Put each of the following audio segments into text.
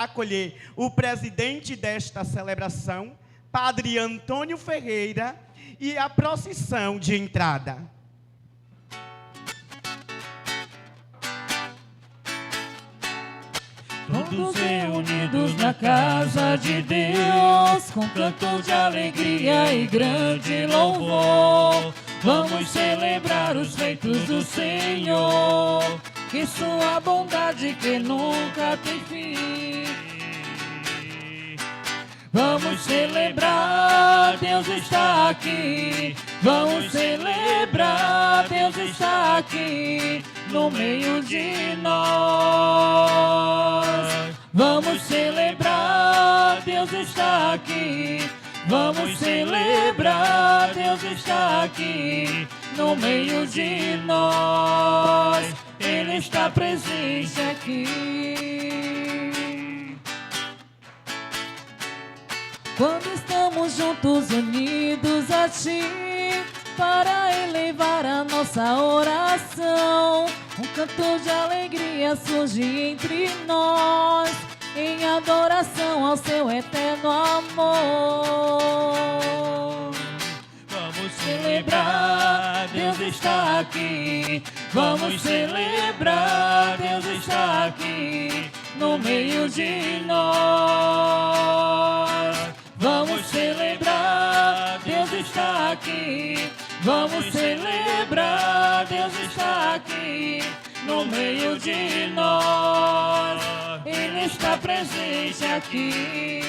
acolher o presidente desta celebração, Padre Antônio Ferreira, e a procissão de entrada. Todos reunidos na casa de Deus, com canto de alegria e grande louvor, vamos celebrar os feitos do Senhor, que sua bondade que nunca tem fim. Vamos celebrar, Deus está aqui. Vamos celebrar, Deus está aqui no meio de nós. Vamos celebrar, Deus está aqui. Vamos celebrar, Deus está aqui no meio de nós. Ele está presente aqui. Quando estamos juntos, unidos a Ti, para elevar a nossa oração, um canto de alegria surge entre nós, em adoração ao Seu eterno amor. Vamos celebrar, Deus está aqui. Vamos celebrar, Deus está aqui no meio de nós. Vamos celebrar, Deus está aqui. Vamos celebrar, Deus está aqui no meio de nós. Ele está presente aqui.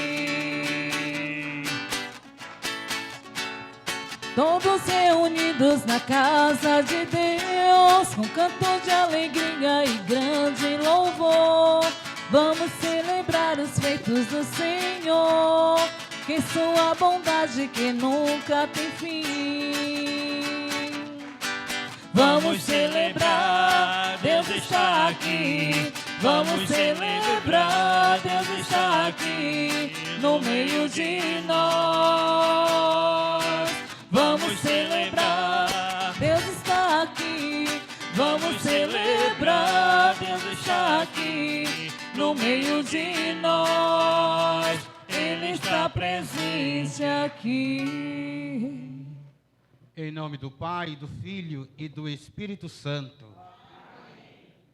Todos reunidos na casa de Deus, com canto de alegria e grande louvor, vamos celebrar os feitos do Senhor, que sua bondade que nunca tem fim. Vamos celebrar, Deus está aqui. Vamos celebrar, Deus está aqui no meio de nós. Vamos celebrar, Deus está aqui. Vamos celebrar, Deus está aqui no meio de nós. Ele está presente aqui. Em nome do Pai, do Filho e do Espírito Santo.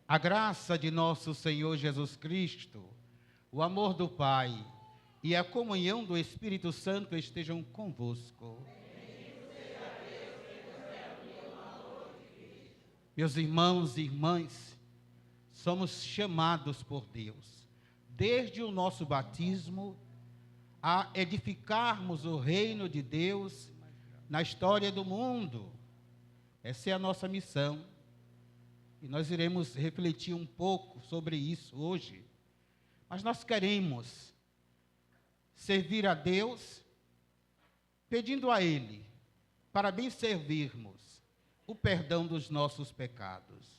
A graça de nosso Senhor Jesus Cristo, o amor do Pai e a comunhão do Espírito Santo estejam convosco. Meus irmãos e irmãs, somos chamados por Deus, desde o nosso batismo, a edificarmos o reino de Deus na história do mundo. Essa é a nossa missão. E nós iremos refletir um pouco sobre isso hoje. Mas nós queremos servir a Deus, pedindo a Ele, para bem servirmos, o perdão dos nossos pecados.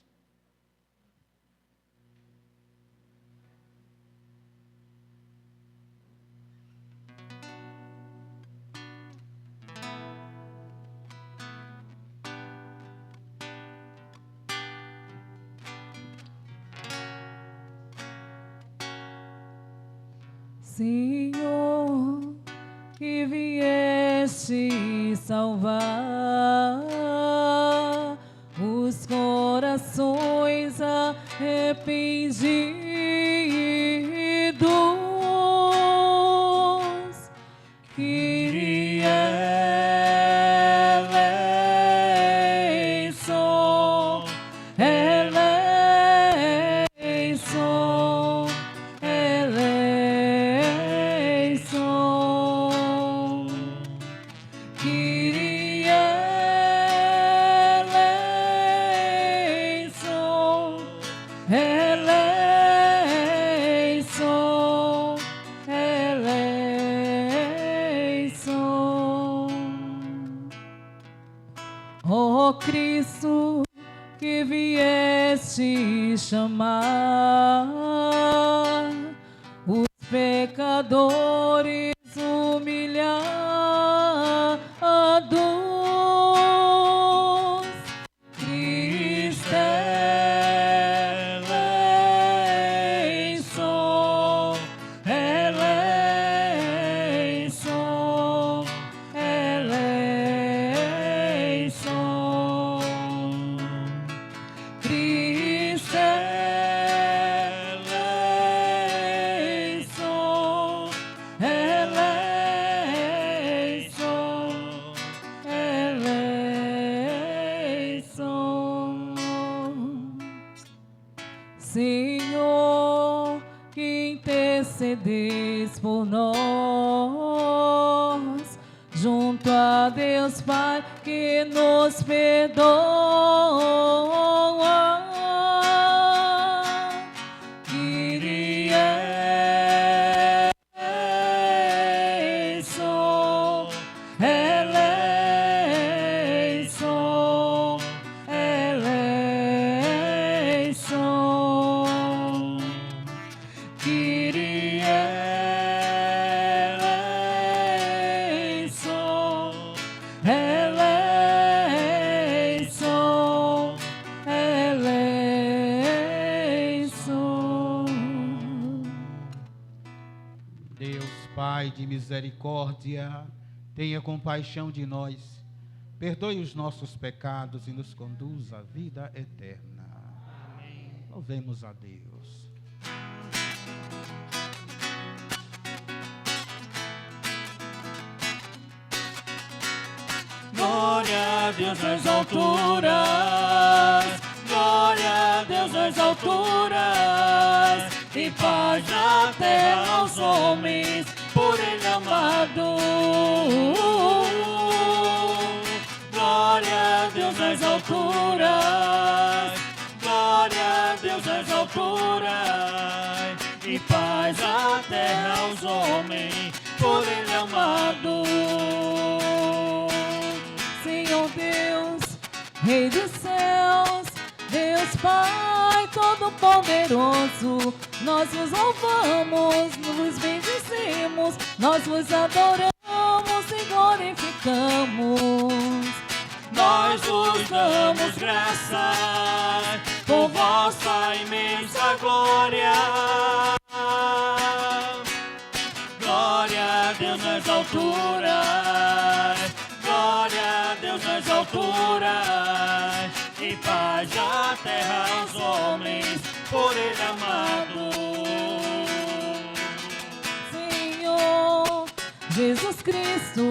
Senhor, que vieste salvar os corações arrependidos, Kyrie eleison, eleison, eleison, Kyrie eleison, eleison, eleison. Ó Cristo, que vieste chamar os pecadores humilhados, Cristo eleison, intercedeis por nós, junto a Deus Pai que nos perdoa. Kyrie eleison, eleison, eleison. Kyrie eleison, eleison, eleison. Deus, Pai de misericórdia, tenha compaixão de nós, perdoe os nossos pecados e nos conduza à vida eterna. Amém. Louvemos a Deus. Glória a Deus nas alturas, glória a Deus nas alturas, e paz na terra aos homens, por Ele amado. Glória a Deus nas alturas, glória a Deus nas alturas, e paz na terra aos homens, por Ele amado. Senhor Deus, Rei dos céus, Deus Pai Todo-Poderoso, nós vos louvamos, vos bendizemos, nós vos adoramos e glorificamos. Nós vos damos graças por vossa imensa glória. Glória a Deus nas alturas, glória a Deus nas alturas, e paz na terra aos homens, por Ele amado. Senhor Jesus Cristo,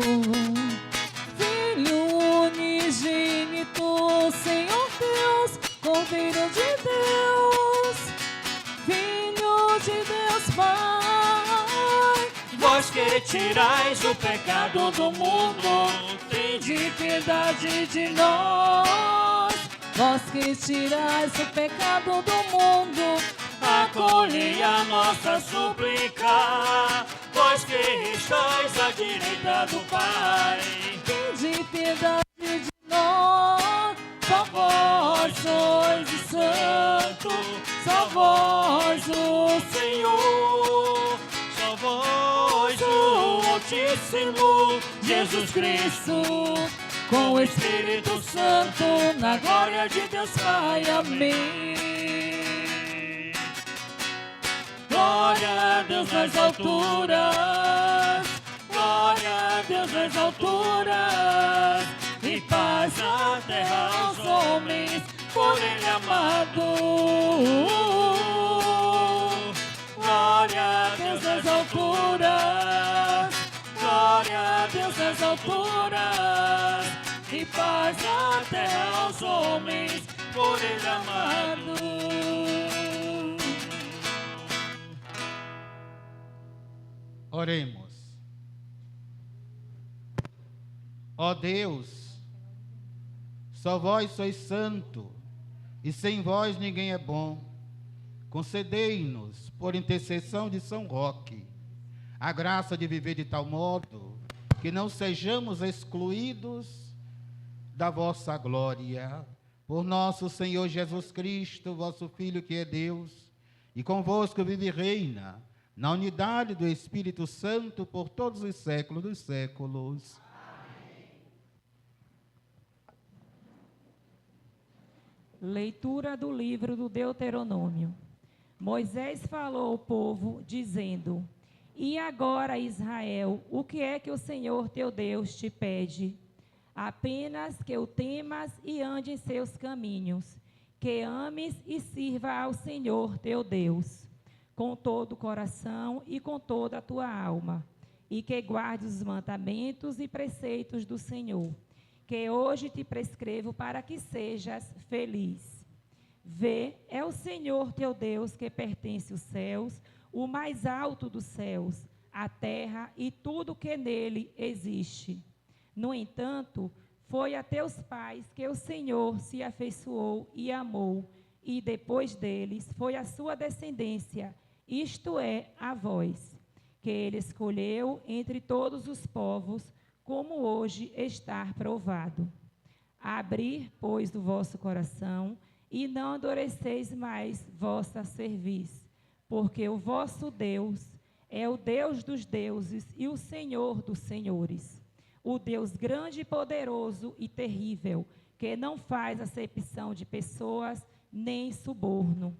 Filho unigênito, Senhor Deus, Cordeiro de Deus, Filho de Deus Pai, vós que tirais o pecado do mundo, tende piedade de nós. Vós que tirais o pecado do mundo, acolhei a nossa súplica. Vós que estáis à direita do Pai, tende piedade de nós. Só vós sois o Santo, só vós o Senhor, só vós o Altíssimo, Jesus Cristo, com o Espírito Santo, na glória de Deus Pai. Amém. Glória a Deus nas alturas, glória a Deus nas alturas, e paz na terra aos homens, por Ele amado. Glória a Deus nas alturas, glória a Deus nas alturas, e paz na terra aos homens, por Ele amado. Oremos. Ó Deus, só vós sois santo, e sem vós ninguém é bom. Concedei-nos, por intercessão de São Roque, a graça de viver de tal modo que não sejamos excluídos da vossa glória. Por nosso Senhor Jesus Cristo, vosso Filho, que é Deus, e convosco vive e reina, na unidade do Espírito Santo, por todos os séculos dos séculos. Leitura do livro do Deuteronômio. Moisés falou ao povo, dizendo: E agora, Israel, o que é que o Senhor teu Deus te pede? Apenas que o temas e ande em seus caminhos, que ames e sirva ao Senhor teu Deus, com todo o coração e com toda a tua alma, e que guardes os mandamentos e preceitos do Senhor, que hoje te prescrevo para que sejas feliz. Vê, é o Senhor teu Deus que pertence os céus, o mais alto dos céus, a terra e tudo que nele existe. No entanto, foi a teus pais que o Senhor se afeiçoou e amou, e depois deles foi a sua descendência, isto é, a vós, que ele escolheu entre todos os povos, como hoje está provado. Abrir, pois, o vosso coração, e não endureceis mais vossa cerviz, porque o vosso Deus é o Deus dos deuses e o Senhor dos senhores, o Deus grande e poderoso e terrível, que não faz acepção de pessoas nem suborno.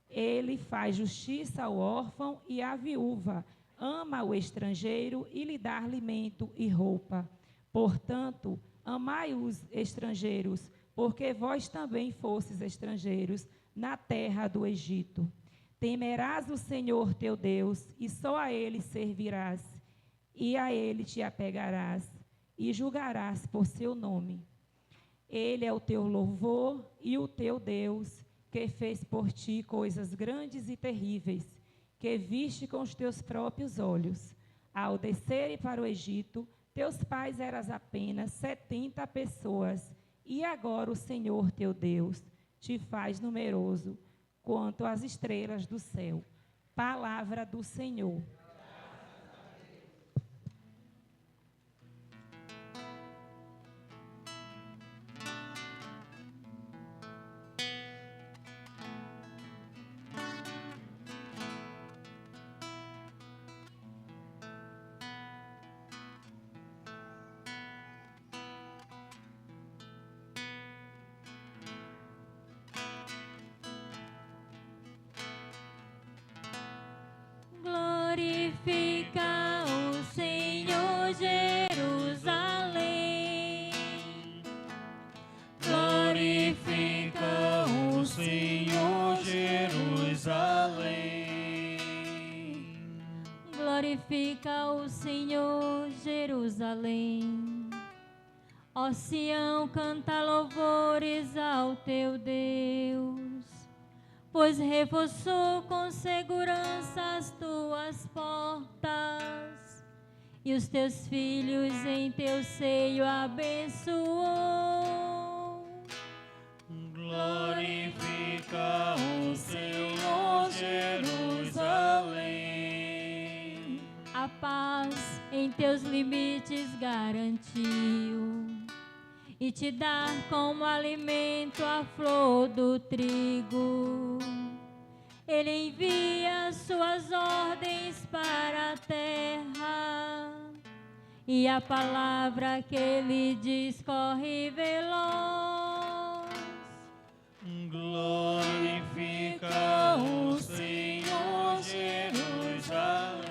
Ele faz justiça ao órfão e à viúva, ama o estrangeiro e lhe dá alimento e roupa. Portanto, amai os estrangeiros, porque vós também fostes estrangeiros na terra do Egito. Temerás o Senhor teu Deus, e só a Ele servirás, e a Ele te apegarás, e julgarás por seu nome. Ele é o teu louvor e o teu Deus, que fez por ti coisas grandes e terríveis, que viste com os teus próprios olhos. Ao descerem para o Egito, teus pais eram apenas 70 pessoas, e agora o Senhor teu Deus te faz numeroso, quanto às estrelas do céu. Palavra do Senhor. Glorifica o Senhor, Jerusalém. Glorifica o Senhor, Jerusalém. Glorifica o Senhor, Jerusalém. Ó Sião, canta louvores ao teu Deus, pois reforçou com segurança as tuas portas, e os teus filhos em teu seio abençoou. Glorifica o Senhor, Jerusalém. A paz em teus limites garantiu, e te dar como alimento a flor do trigo. Ele envia suas ordens para a terra, e a palavra que ele diz corre veloz. Glorifica o Senhor, Jerusalém.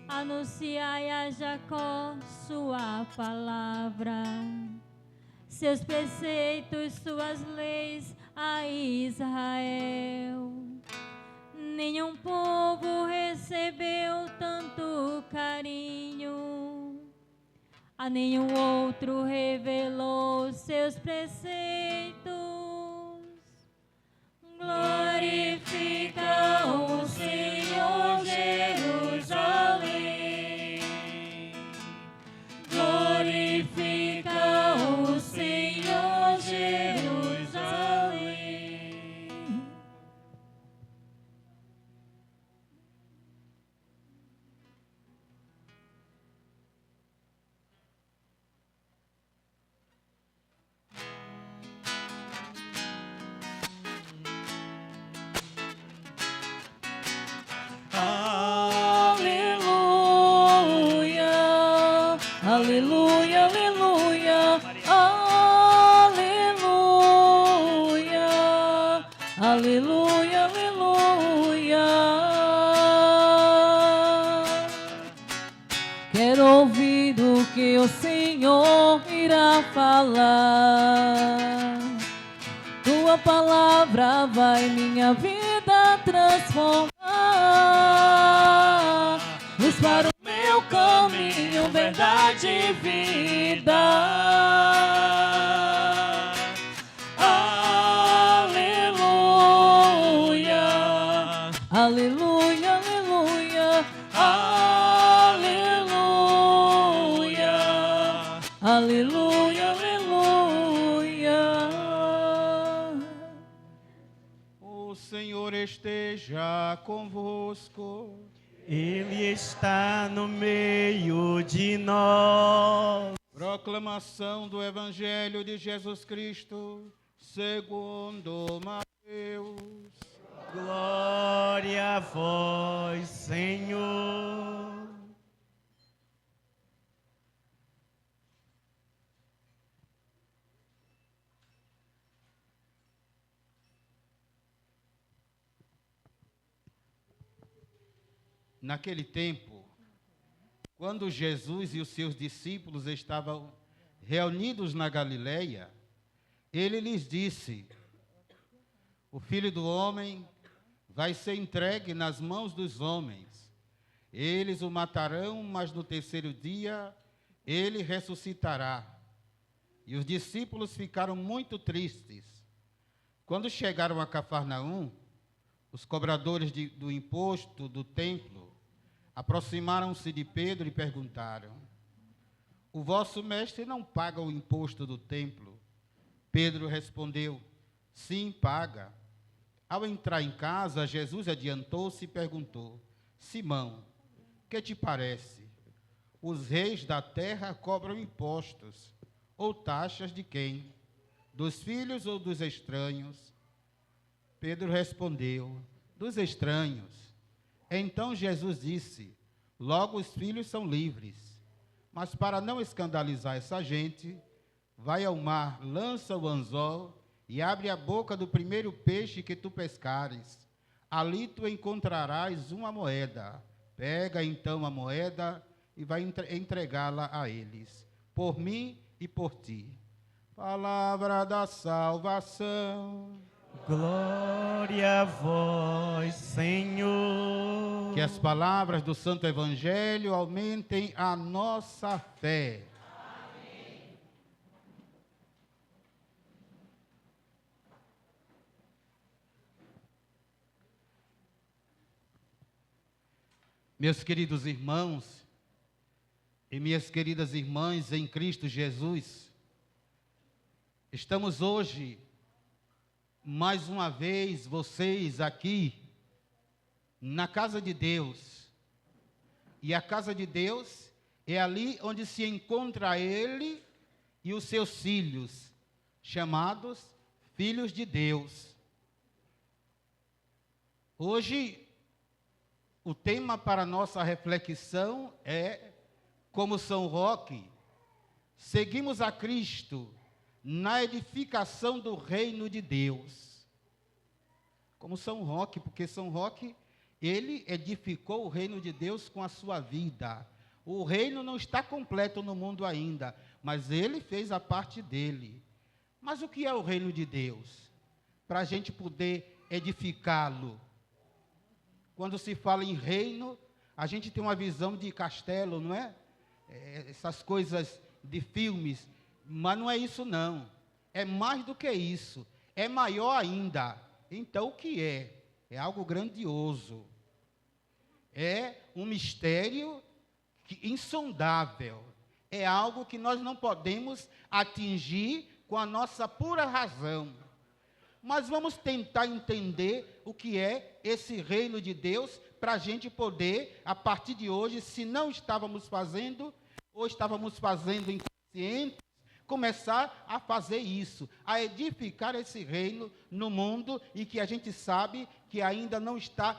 Anunciai a Jacó sua palavra, seus preceitos, suas leis a Israel. Nenhum povo recebeu tanto carinho, a nenhum outro revelou seus preceitos. Glorifica o Senhor, Jerusalém. Glorifica o Senhor, Jerusalém. Aleluia, aleluia, aleluia, aleluia, aleluia, aleluia. Quero ouvir o que o Senhor irá falar. Tua palavra vai minha vida transformar. Luz para o meu caminho, verdade e vida. Aleluia, esteja convosco. Ele está no meio de nós. Proclamação do Evangelho de Jesus Cristo, segundo Mateus. Glória a vós, Senhor. Naquele tempo, quando Jesus e os seus discípulos estavam reunidos na Galileia, ele lhes disse: o Filho do Homem vai ser entregue nas mãos dos homens. Eles o matarão, mas no terceiro dia ele ressuscitará. E os discípulos ficaram muito tristes. Quando chegaram a Cafarnaum, os cobradores do imposto do templo aproximaram-se de Pedro e perguntaram: o vosso mestre não paga o imposto do templo? Pedro respondeu: sim, paga. Ao entrar em casa, Jesus adiantou-se e perguntou: Simão, que te parece? Os reis da terra cobram impostos ou taxas de quem? Dos filhos ou dos estranhos? Pedro respondeu: dos estranhos. Então Jesus disse: logo os filhos são livres. Mas para não escandalizar essa gente, vai ao mar, lança o anzol e abre a boca do primeiro peixe que tu pescares. Ali tu encontrarás uma moeda. Pega então a moeda e vai entregá-la a eles, por mim e por ti. Palavra da salvação. Glória a vós, Senhor. Que as palavras do Santo Evangelho aumentem a nossa fé. Amém. Meus queridos irmãos e minhas queridas irmãs em Cristo Jesus, estamos hoje, mais uma vez, vocês aqui, na casa de Deus. E a casa de Deus é ali onde se encontra Ele e os seus filhos, chamados filhos de Deus. Hoje, o tema para nossa reflexão é: como São Roque, seguimos a Cristo na edificação do reino de Deus. Como São Roque, porque São Roque, ele edificou o reino de Deus com a sua vida. O reino não está completo no mundo ainda, mas ele fez a parte dele. Mas o que é o reino de Deus? Para a gente poder edificá-lo. Quando se fala em reino, a gente tem uma visão de castelo, não é? Essas coisas de filmes. Mas não é isso não, é mais do que isso, é maior ainda. Então o que é? É algo grandioso, é um mistério insondável, é algo que nós não podemos atingir com a nossa pura razão. Mas vamos tentar entender o que é esse reino de Deus, para a gente poder, a partir de hoje, se não estávamos fazendo, ou estávamos fazendo inconsciente, começar a fazer isso, a edificar esse reino no mundo, e que a gente sabe que ainda não está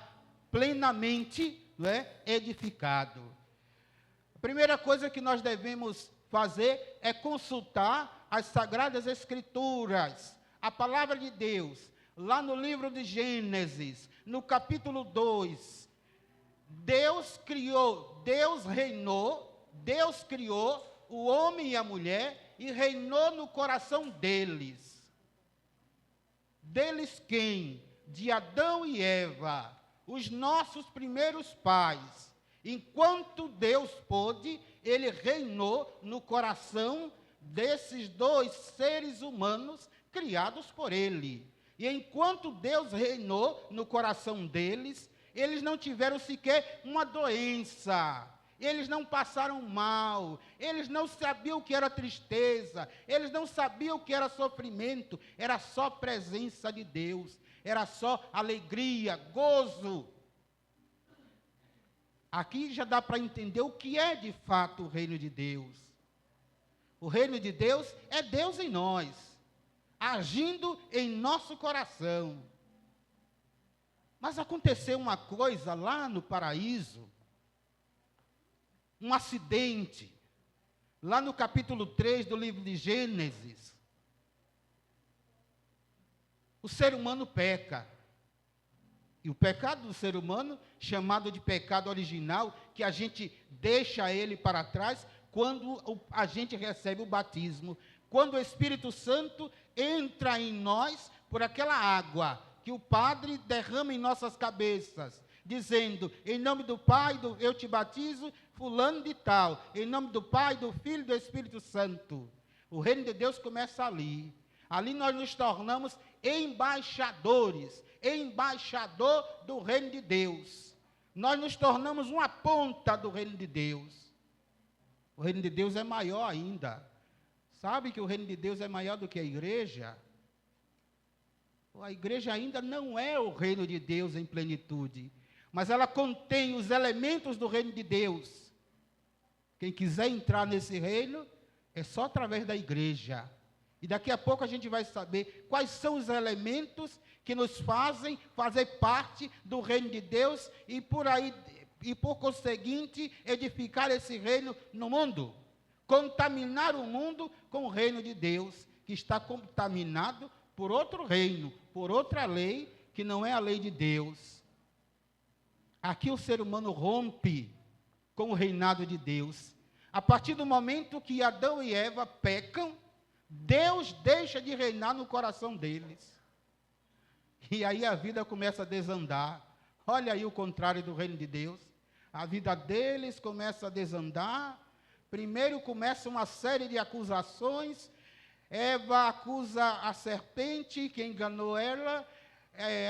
plenamente, não é, edificado. A primeira coisa que nós devemos fazer é consultar as Sagradas Escrituras, a Palavra de Deus, lá no livro de Gênesis, no capítulo 2, Deus reinou, Deus criou o homem e a mulher, e reinou no coração deles. Deles quem? De Adão e Eva, os nossos primeiros pais. Enquanto Deus pôde, ele reinou no coração desses dois seres humanos criados por ele. E enquanto Deus reinou no coração deles, eles não tiveram sequer uma doença. Eles não passaram mal, eles não sabiam o que era tristeza, eles não sabiam o que era sofrimento, era só presença de Deus, era só alegria, gozo. Aqui já dá para entender o que é de fato o reino de Deus. O reino de Deus é Deus em nós, agindo em nosso coração. Mas aconteceu uma coisa lá no paraíso, um acidente, lá no capítulo 3 do livro de Gênesis. O ser humano peca. E o pecado do ser humano, chamado de pecado original, que a gente deixa ele para trás quando a gente recebe o batismo. Quando o Espírito Santo entra em nós por aquela água que o Padre derrama em nossas cabeças, dizendo, em nome do Pai, eu te batizo, fulano de tal, em nome do Pai, do Filho e do Espírito Santo. O reino de Deus começa ali. Ali nós nos tornamos embaixadores, embaixador do reino de Deus. Nós nos tornamos uma ponta do reino de Deus. O reino de Deus é maior ainda. Sabe que o reino de Deus é maior do que a igreja? A igreja ainda não é o reino de Deus em plenitude, mas ela contém os elementos do reino de Deus. Quem quiser entrar nesse reino, é só através da igreja. E daqui a pouco a gente vai saber quais são os elementos que nos fazem fazer parte do reino de Deus e por conseguinte edificar esse reino no mundo. Contaminar o mundo com o reino de Deus, que está contaminado por outro reino, por outra lei, que não é a lei de Deus. Aqui o ser humano rompe com o reinado de Deus. A partir do momento que Adão e Eva pecam, Deus deixa de reinar no coração deles. E aí a vida começa a desandar. Olha aí o contrário do reino de Deus. A vida deles começa a desandar. Primeiro começa uma série de acusações. Eva acusa a serpente que enganou ela.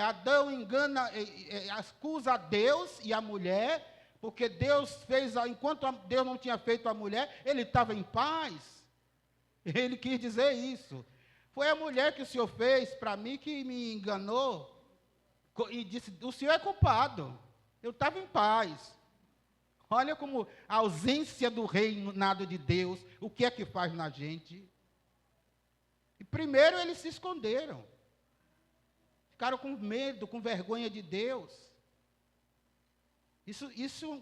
Adão acusa a Deus e a mulher, porque Deus fez, enquanto Deus não tinha feito a mulher, ele estava em paz. Ele quis dizer isso. Foi a mulher que o Senhor fez para mim que me enganou. E disse, o Senhor é culpado. Eu estava em paz. Olha como a ausência do reinado de Deus, o que é que faz na gente. E primeiro eles se esconderam. Ficaram com medo, com vergonha de Deus. Isso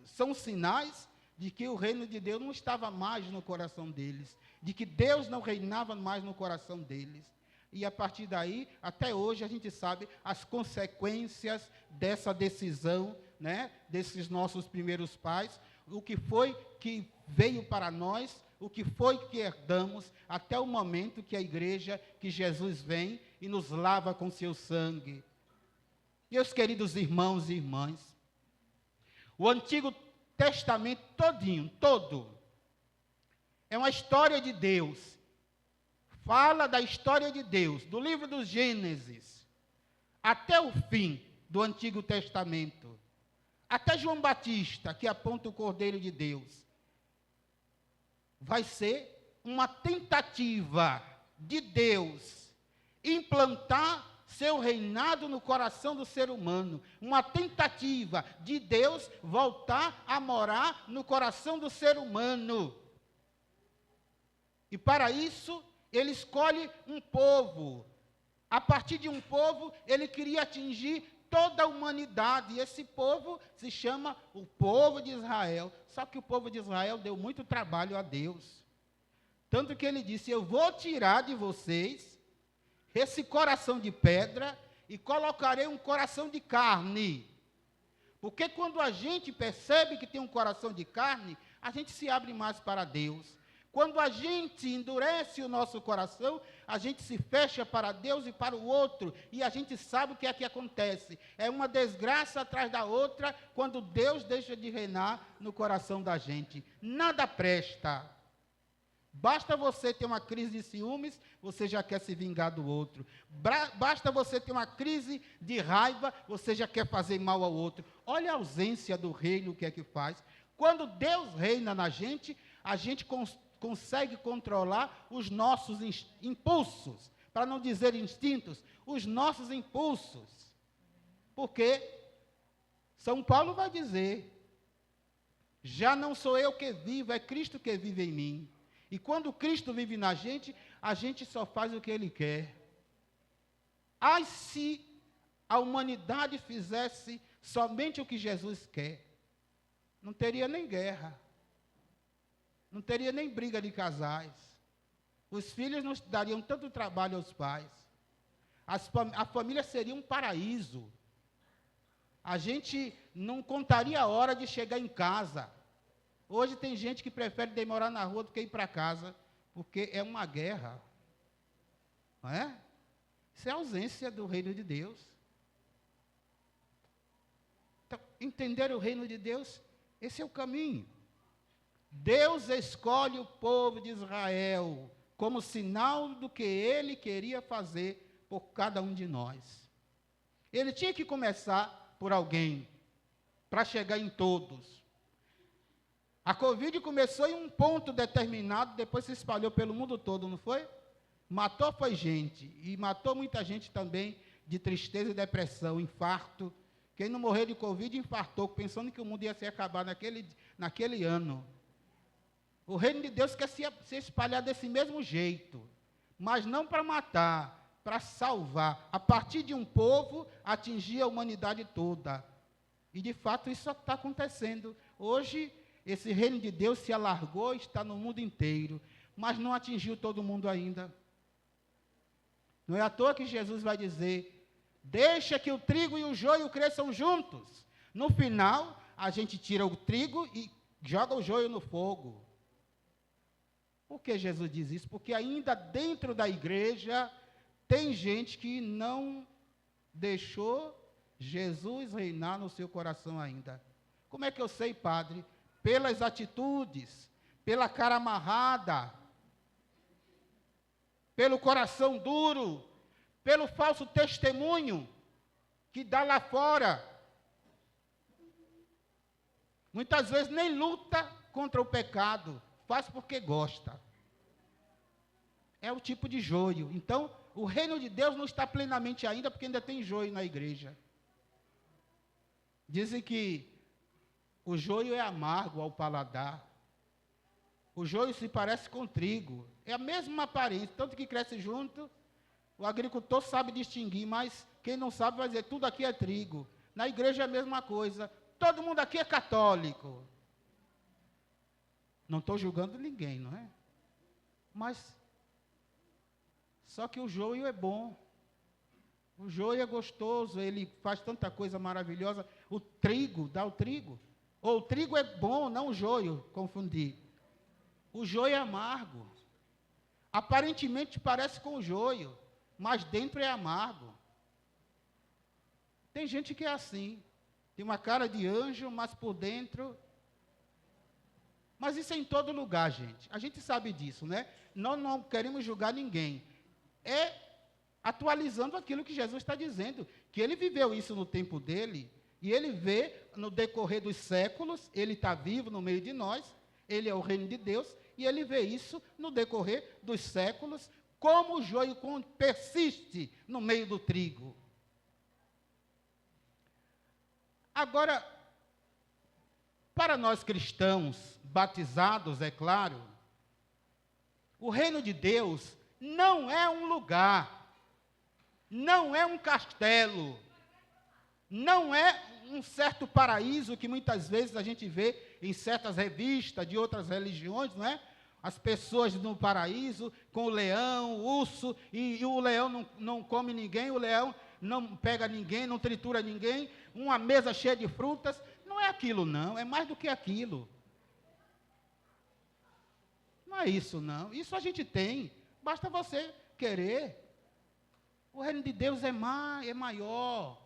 são sinais de que o reino de Deus não estava mais no coração deles, de que Deus não reinava mais no coração deles. E a partir daí, até hoje, a gente sabe as consequências dessa decisão, né, desses nossos primeiros pais, o que foi que veio para nós, o que foi que herdamos, até o momento que a igreja, que Jesus vem e nos lava com seu sangue. Meus queridos irmãos e irmãs, o Antigo Testamento todo, é uma história de Deus. Fala da história de Deus, do livro do Gênesis, até o fim do Antigo Testamento. Até João Batista, que aponta o Cordeiro de Deus. Vai ser uma tentativa de Deus implantar seu reinado no coração do ser humano. Uma tentativa de Deus voltar a morar no coração do ser humano. E para isso, ele escolhe um povo. A partir de um povo, ele queria atingir toda a humanidade. E esse povo se chama o povo de Israel. Só que o povo de Israel deu muito trabalho a Deus. Tanto que ele disse, eu vou tirar de vocês esse coração de pedra e colocarei um coração de carne. Porque quando a gente percebe que tem um coração de carne, a gente se abre mais para Deus. Quando a gente endurece o nosso coração, a gente se fecha para Deus e para o outro, e a gente sabe o que é que acontece. É uma desgraça atrás da outra, quando Deus deixa de reinar no coração da gente. Nada presta. Basta você ter uma crise de ciúmes, você já quer se vingar do outro. Basta você ter uma crise de raiva, você já quer fazer mal ao outro. Olha a ausência do reino, o que é que faz. Quando Deus reina na gente, a gente consegue controlar os nossos impulsos. para não dizer instintos, os nossos impulsos. Porque São Paulo vai dizer, já não sou eu que vivo, é Cristo que vive em mim. E quando Cristo vive na gente, a gente só faz o que Ele quer. Ai, se a humanidade fizesse somente o que Jesus quer, não teria nem guerra, não teria nem briga de casais, os filhos não dariam tanto trabalho aos pais, a família seria um paraíso, a gente não contaria a hora de chegar em casa. Hoje tem gente que prefere demorar na rua do que ir para casa, porque é uma guerra, não é? Isso é a ausência do reino de Deus. Então, entender o reino de Deus, esse é o caminho. Deus escolhe o povo de Israel como sinal do que Ele queria fazer por cada um de nós. Ele tinha que começar por alguém, para chegar em todos. A Covid começou em um ponto determinado, depois se espalhou pelo mundo todo, não foi? Matou foi gente, e matou muita gente também de tristeza e depressão, infarto. Quem não morreu de Covid, infartou, pensando que o mundo ia se acabar naquele ano. O reino de Deus quer se espalhar desse mesmo jeito, mas não para matar, para salvar. A partir de um povo, atingir a humanidade toda. E, de fato, isso está acontecendo. Hoje, esse reino de Deus se alargou, está no mundo inteiro, mas não atingiu todo mundo ainda. Não é à toa que Jesus vai dizer, deixa que o trigo e o joio cresçam juntos. No final, a gente tira o trigo e joga o joio no fogo. Por que Jesus diz isso? Porque ainda dentro da igreja tem gente que não deixou Jesus reinar no seu coração ainda. Como é que eu sei, padre? Pelas atitudes, pela cara amarrada, pelo coração duro, pelo falso testemunho que dá lá fora. Muitas vezes nem luta contra o pecado, faz porque gosta. É o tipo de joio. Então, o reino de Deus não está plenamente ainda, porque ainda tem joio na igreja. Dizem que o joio é amargo ao paladar. O joio se parece com trigo. É a mesma aparência, tanto que cresce junto. O agricultor sabe distinguir, mas quem não sabe vai dizer, tudo aqui é trigo. Na igreja é a mesma coisa. Todo mundo aqui é católico. Não estou julgando ninguém, não é? Mas, só que o joio é bom. O joio é gostoso, ele faz tanta coisa maravilhosa. O trigo, dá o trigo. Ou o trigo é bom, não o joio, confundi. O joio é amargo. Aparentemente parece com o joio, mas dentro é amargo. Tem gente que é assim. Tem uma cara de anjo, mas por dentro... Mas isso é em todo lugar, gente. A gente sabe disso, né? Nós não queremos julgar ninguém. É atualizando aquilo que Jesus está dizendo. Que ele viveu isso no tempo dele, e ele vê no decorrer dos séculos, ele está vivo no meio de nós, ele é o reino de Deus, e ele vê isso no decorrer dos séculos, como o joio persiste no meio do trigo. Agora, para nós cristãos, batizados, é claro, o reino de Deus não é um lugar, não é um castelo, não é um certo paraíso que muitas vezes a gente vê em certas revistas de outras religiões, não é? As pessoas no paraíso com o leão, o urso, e o leão não come ninguém, o leão não pega ninguém, não tritura ninguém, uma mesa cheia de frutas. Não é aquilo, não, é mais do que aquilo. Não é isso, não. Isso a gente tem, basta você querer. O reino de Deus é maior.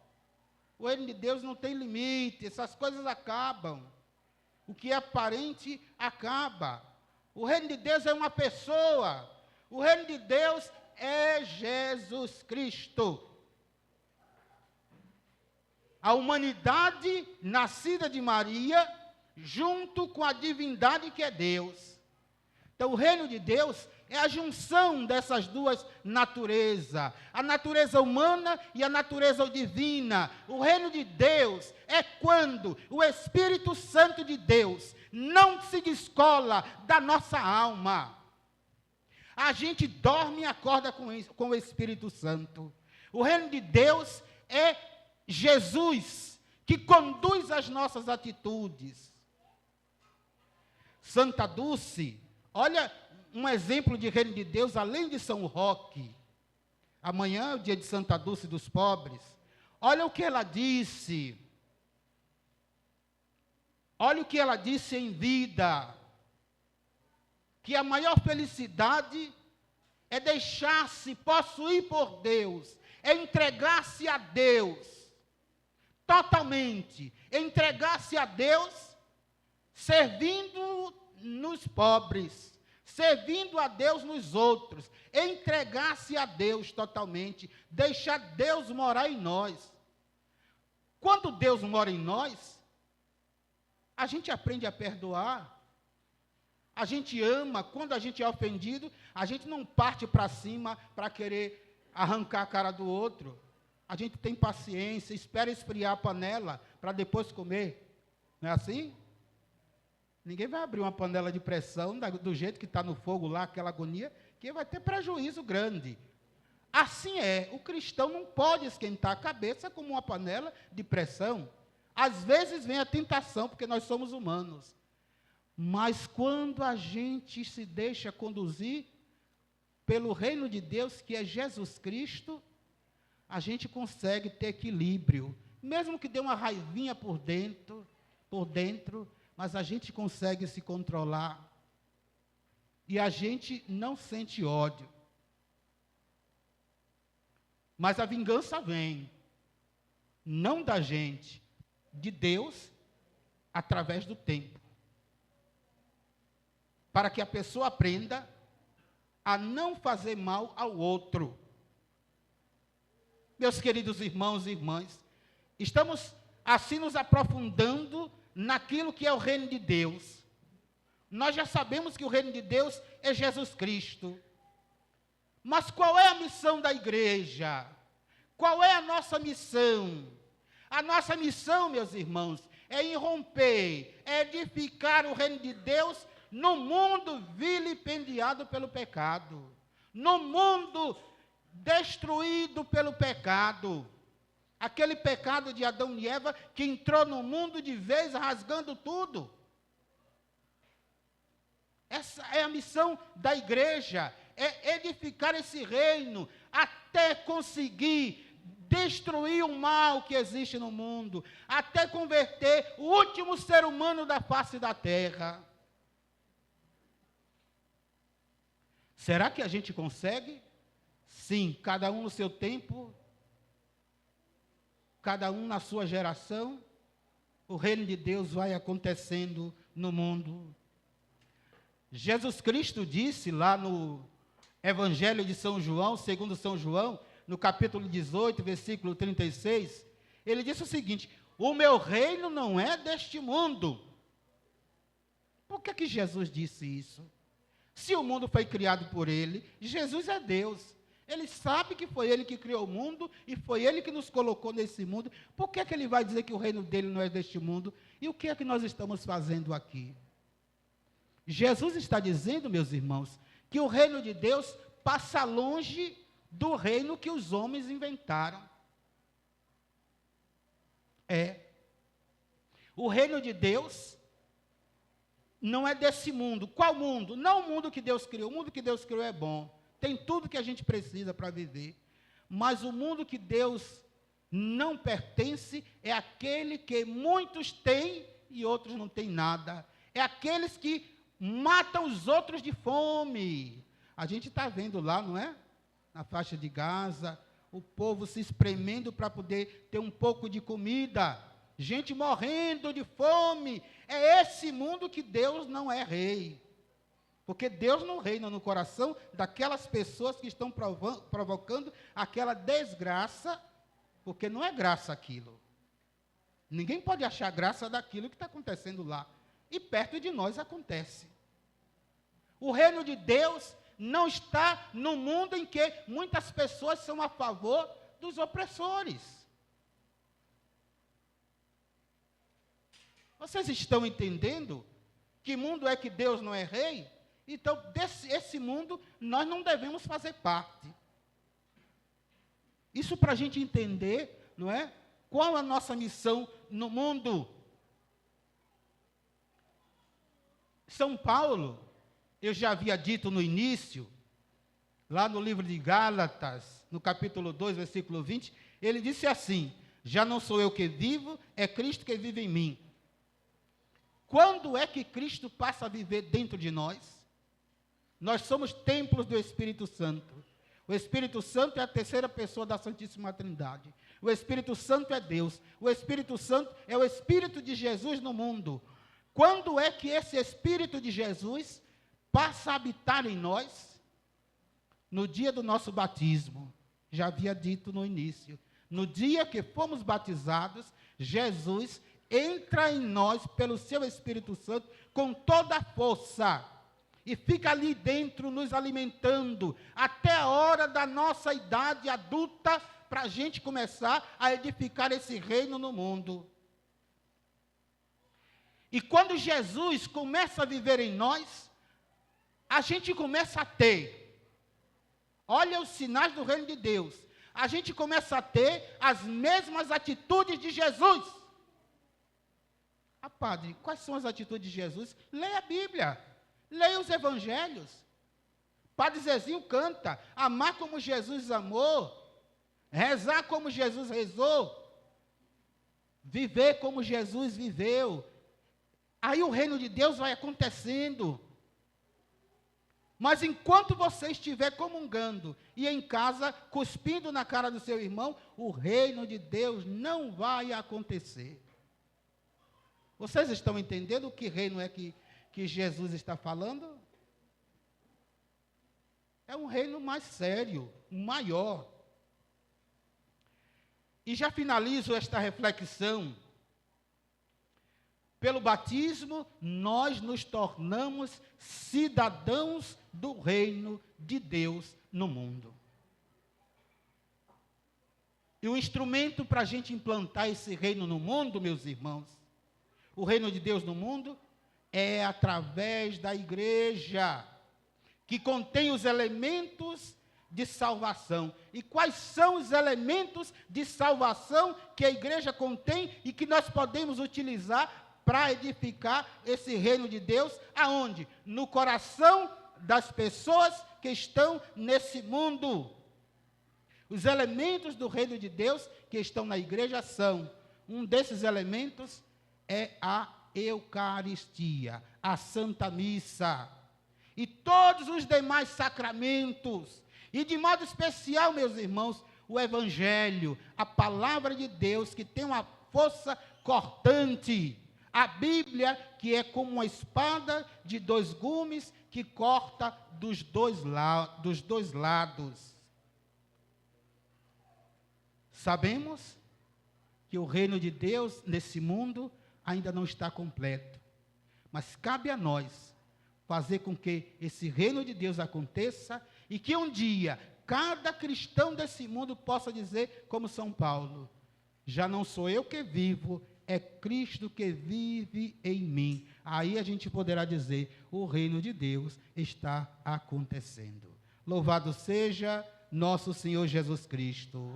O reino de Deus não tem limite, essas coisas acabam. O que é aparente acaba. O reino de Deus é uma pessoa. O reino de Deus é Jesus Cristo. A humanidade nascida de Maria, junto com a divindade que é Deus. Então, o reino de Deus é a junção dessas duas naturezas, a natureza humana e a natureza divina. O reino de Deus é quando o Espírito Santo de Deus não se descola da nossa alma. A gente dorme e acorda com o Espírito Santo. O reino de Deus é Jesus, que conduz as nossas atitudes. Santa Dulce, olha um exemplo de reino de Deus, além de São Roque. Amanhã é o dia de Santa Dulce dos pobres. Olha o que ela disse. Olha o que ela disse em vida. Que a maior felicidade é deixar-se possuir por Deus, é entregar-se a Deus, totalmente, entregar-se a Deus, servindo nos pobres, servindo a Deus nos outros, entregar-se a Deus totalmente, deixar Deus morar em nós. Quando Deus mora em nós, a gente aprende a perdoar, a gente ama. Quando a gente é ofendido, a gente não parte para cima para querer arrancar a cara do outro. A gente tem paciência, espera esfriar a panela para depois comer. Não é assim? Ninguém vai abrir uma panela de pressão do jeito que está no fogo lá, aquela agonia, que vai ter prejuízo grande. Assim é, o cristão não pode esquentar a cabeça como uma panela de pressão. Às vezes vem a tentação, porque nós somos humanos. Mas quando a gente se deixa conduzir pelo reino de Deus, que é Jesus Cristo, a gente consegue ter equilíbrio. Mesmo que dê uma raivinha por dentro, mas a gente consegue se controlar. E a gente não sente ódio. Mas a vingança vem, não da gente, de Deus, através do tempo. Para que a pessoa aprenda a não fazer mal ao outro. Meus queridos irmãos e irmãs, estamos assim nos aprofundando naquilo que é o reino de Deus. Nós já sabemos que o reino de Deus é Jesus Cristo. Mas qual é a missão da igreja? Qual é a nossa missão? A nossa missão, meus irmãos, é irromper, é edificar o reino de Deus no mundo vilipendiado pelo pecado, no mundo destruído pelo pecado, aquele pecado de Adão e Eva que entrou no mundo de vez rasgando tudo. Essa é a missão da igreja, é edificar esse reino até conseguir destruir o mal que existe no mundo, até converter o último ser humano da face da terra. Será que a gente consegue? Sim, cada um no seu tempo, cada um na sua geração, o reino de Deus vai acontecendo no mundo. Jesus Cristo disse lá no Evangelho de São João, segundo São João, no capítulo 18, versículo 36, ele disse o seguinte: o meu reino não é deste mundo. Por que Jesus disse isso? Se o mundo foi criado por ele, Jesus é Deus. Ele sabe que foi ele que criou o mundo e foi ele que nos colocou nesse mundo. Por que ele vai dizer que o reino dele não é deste mundo? E o que é que nós estamos fazendo aqui? Jesus está dizendo, meus irmãos, que o reino de Deus passa longe do reino que os homens inventaram. O reino de Deus não é desse mundo. Qual mundo? Não o mundo que Deus criou. O mundo que Deus criou é bom. Tem tudo que a gente precisa para viver. Mas o mundo que Deus não pertence é aquele que muitos têm e outros não têm nada. É aqueles que matam os outros de fome. A gente está vendo lá, não é? Na faixa de Gaza, o povo se espremendo para poder ter um pouco de comida. Gente morrendo de fome. É esse mundo que Deus não é rei. Porque Deus não reina no coração daquelas pessoas que estão provocando aquela desgraça, porque não é graça aquilo. Ninguém pode achar graça daquilo que está acontecendo lá. E perto de nós acontece. O reino de Deus não está no mundo em que muitas pessoas são a favor dos opressores. Vocês estão entendendo que mundo é que Deus não é rei? Então, esse mundo, nós não devemos fazer parte. Isso para a gente entender, não é? Qual a nossa missão no mundo? São Paulo, eu já havia dito no início, lá no livro de Gálatas, no capítulo 2, versículo 20, ele disse assim: já não sou eu que vivo, é Cristo que vive em mim. Quando é que Cristo passa a viver dentro de nós? Nós somos templos do Espírito Santo. O Espírito Santo é a terceira pessoa da Santíssima Trindade. O Espírito Santo é Deus. O Espírito Santo é o Espírito de Jesus no mundo. Quando é que esse Espírito de Jesus passa a habitar em nós? No dia do nosso batismo. Já havia dito no início. No dia que fomos batizados, Jesus entra em nós pelo seu Espírito Santo com toda a força. E fica ali dentro nos alimentando até a hora da nossa idade adulta para a gente começar a edificar esse reino no mundo. E quando Jesus começa a viver em nós, a gente começa a ter, olha os sinais do reino de Deus, a gente começa a ter as mesmas atitudes de Jesus. Ah, padre, quais são as atitudes de Jesus? Leia a Bíblia. Leia os evangelhos. Padre Zezinho canta: amar como Jesus amou, rezar como Jesus rezou, viver como Jesus viveu. Aí o reino de Deus vai acontecendo. Mas enquanto você estiver comungando e em casa cuspindo na cara do seu irmão, o reino de Deus não vai acontecer. Vocês estão entendendo o que reino é que Jesus está falando? É um reino mais sério, maior. E já finalizo esta reflexão. Pelo batismo, nós nos tornamos cidadãos do reino de Deus no mundo. E o instrumento para a gente implantar esse reino no mundo, meus irmãos, o reino de Deus no mundo, é através da igreja, que contém os elementos de salvação. E quais são os elementos de salvação que a igreja contém e que nós podemos utilizar para edificar esse reino de Deus? Aonde? No coração das pessoas que estão nesse mundo. Os elementos do reino de Deus que estão na igreja são, um desses elementos é a Eucaristia, a Santa Missa, e todos os demais sacramentos, e de modo especial, meus irmãos, o Evangelho, a Palavra de Deus, que tem uma força cortante, a Bíblia, que é como uma espada de dois gumes, que corta dos dois lados. Sabemos que o reino de Deus nesse mundo ainda não está completo, mas cabe a nós fazer com que esse reino de Deus aconteça e que um dia cada cristão desse mundo possa dizer, como São Paulo: já não sou eu que vivo, é Cristo que vive em mim. Aí a gente poderá dizer: o reino de Deus está acontecendo. Louvado seja nosso Senhor Jesus Cristo.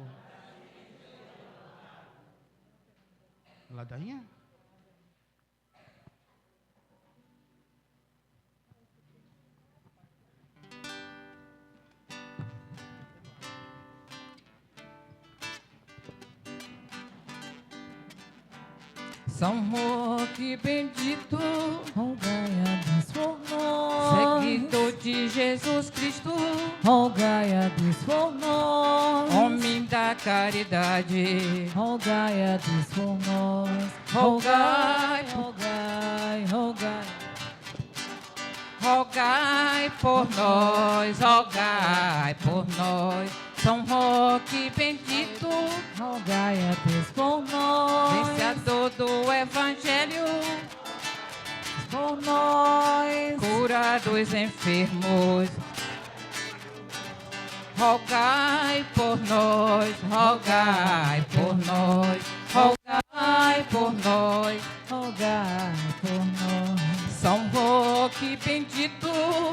Ladainha? São Roque bendito, rogai a Deus por nós. seguidor de Jesus Cristo, Rogai a Deus por nós. homem da caridade, Rogai a Deus por nós. Rogai, rogai, rogai. rogai por nós, rogai por nós. São Roque bendito, Rogai a Deus por nós. vencedor do Evangelho, Por nós. cura dos enfermos, rogai por nós, rogai por nós, rogai por nós, rogai por nós. São Roque bendito,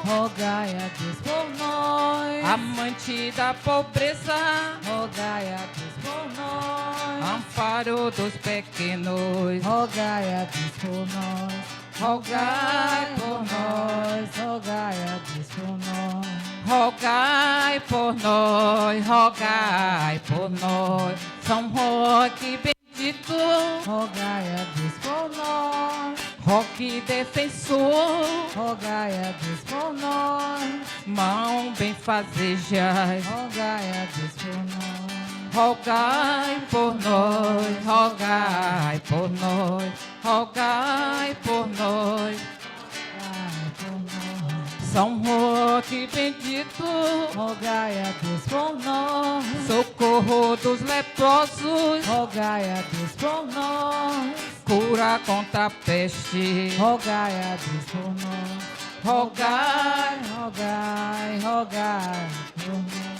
Rogai a Deus por nós. amante da pobreza, Rogai a Deus por nós. amparo dos pequenos, Rogai a Deus por nós. rogai por nós, Rogai a Deus por nós. rogai por nós, rogai por nós. São Roque bendito, Rogai a Deus por nós. Roque defensor, Rogai a Deus por nós. mão benfazeja, Rogai a Deus por nós. rogai por nós, rogai por nós, rogai por nós. Rogai por nós. São Roque bendito, Rogai a Deus por nós. socorro dos leprosos, Rogai a Deus por nós. cura contra a peste, Rogai a Deus por nós. rogai, Rogai, rogai por nós.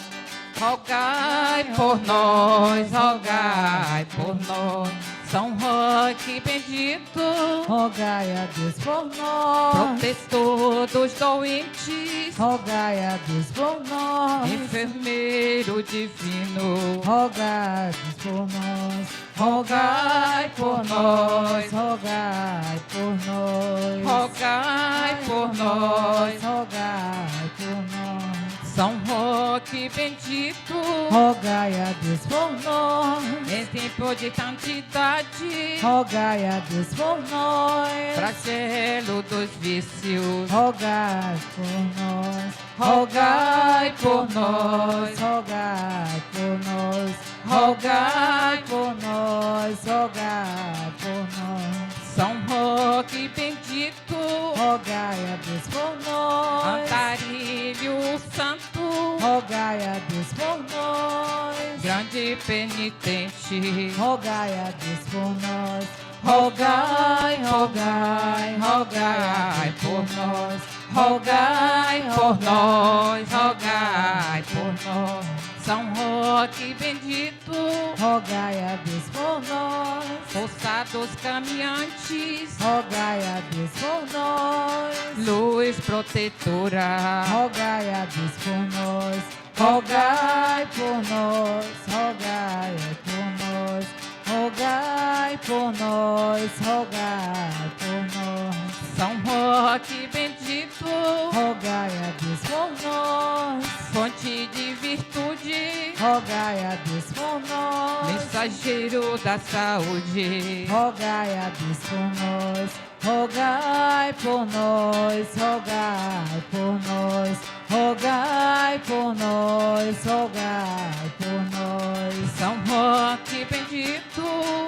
rogai por nós, rogai por nós. São Roque bendito, Rogai a Deus por nós. protetor dos doentes, Rogai a Deus por nós. enfermeiro divino, Rogai a Deus por nós. rogai por nós, Rogai por nós. rogai por nós. Rogai por nós. São Roque bendito, Rogai a Deus por nós. em tempo de santidade, Rogai a Deus por nós. flagelo dos vícios, Rogai por nós. rogai por nós, Rogai por nós. rogai por nós. Rogai por nós. São Roque bendito, Rogai a Deus por nós. Antarílio santo, Rogai a Deus por nós. grande penitente, Rogai a Deus por nós. rogai, rogai, rogai por nós, rogai por nós, rogai por nós. São Roque bendito, Rogai a Deus por nós. forçados caminhantes, Rogai a Deus por nós. luz protetora, Rogai a Deus por nós. Rogai por nós. Rogai por nós. Rogai por nós. Rogai por nós. São Roque bendito, Rogai a Deus por nós. fonte de virtude, Rogai a Deus por nós. mensageiro da saúde, Rogai a Deus por nós. Rogai por nós. Rogai por nós. Rogai por nós. Rogai por nós. São Roque bendito,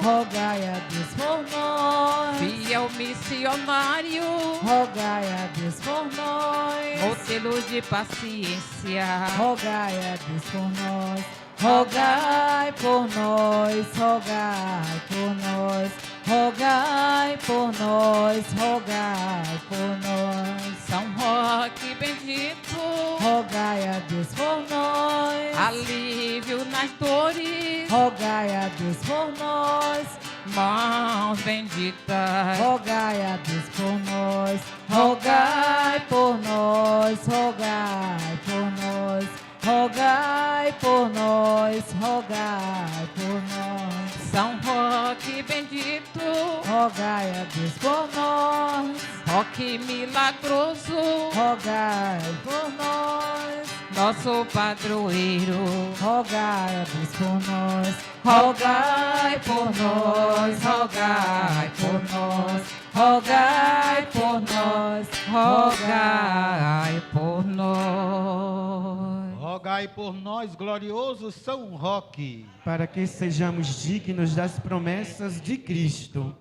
Rogai a Deus por nós. fiel missionário, Rogai a Deus por nós. modelo de paciência, Rogai a Deus por nós. Rogai por nós. Rogai por nós. Rogai por nós. Rogai por nós. São Roque bendito, Rogai a Deus por nós. alívio nas dores, Rogai a Deus por nós. mãos benditas, Rogai a Deus por nós. Rogai por nós. Rogai por nós. Rogai por nós. Rogai por nós. São Roque bendito, Rogai a Deus por nós. Roque milagroso, Rogai por nós. nosso padroeiro, Rogai a Deus por nós. rogai por nós, rogai por nós, Rogai por nós. rogai por nós. Rogai por nós, glorioso São Roque. para que sejamos dignos das promessas de Cristo.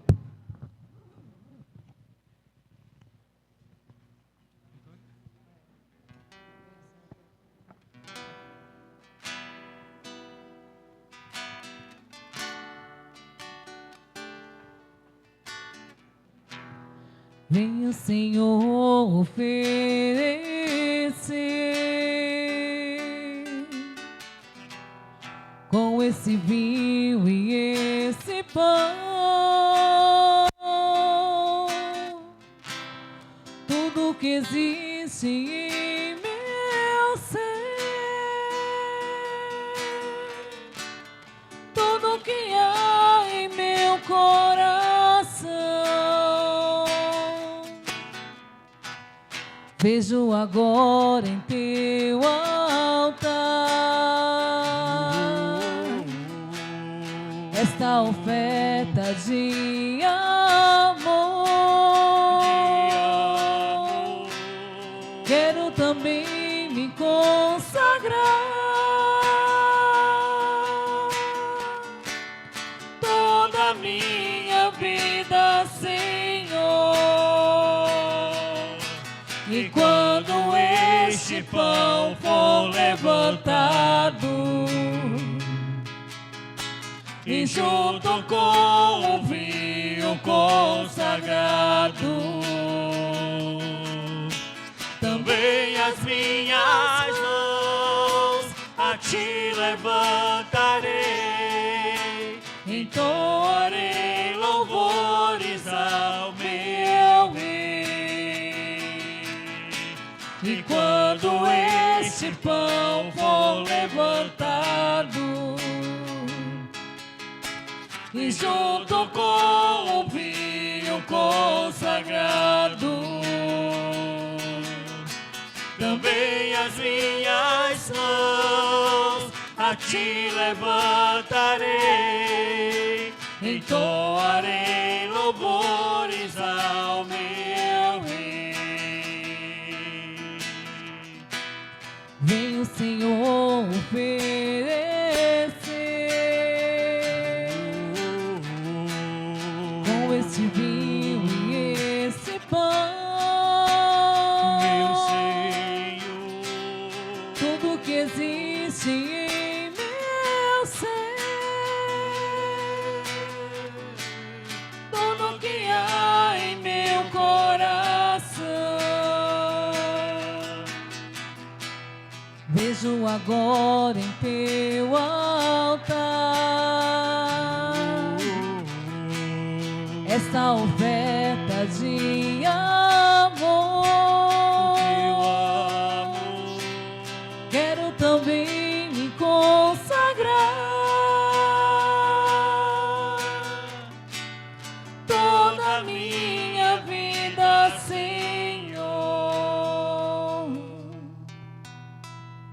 Vem o Senhor oferecer esse vinho e esse pão, tudo que existe em meu ser, tudo que há em meu coração, vejo agora em teu altar esta oferta de amor. Quero também me consagrar, toda a minha vida, Senhor. E quando este pão for levantado, e junto com o vinho consagrado, Também as minhas mãos a ti levantarei, entoarei louvores ao meu Rei. e quando este pão for levantado, e junto com o vinho consagrado, Também as minhas mãos a ti levantarei, entoarei louvores ao meu Rei. vem o Senhor oferecer com este vinho e esse pão, Meu Senhor, tudo que existe em meu ser, tudo que há em meu coração, vejo agora em teu altar esta oferta de amor. Quero também me consagrar, toda a minha vida, Senhor.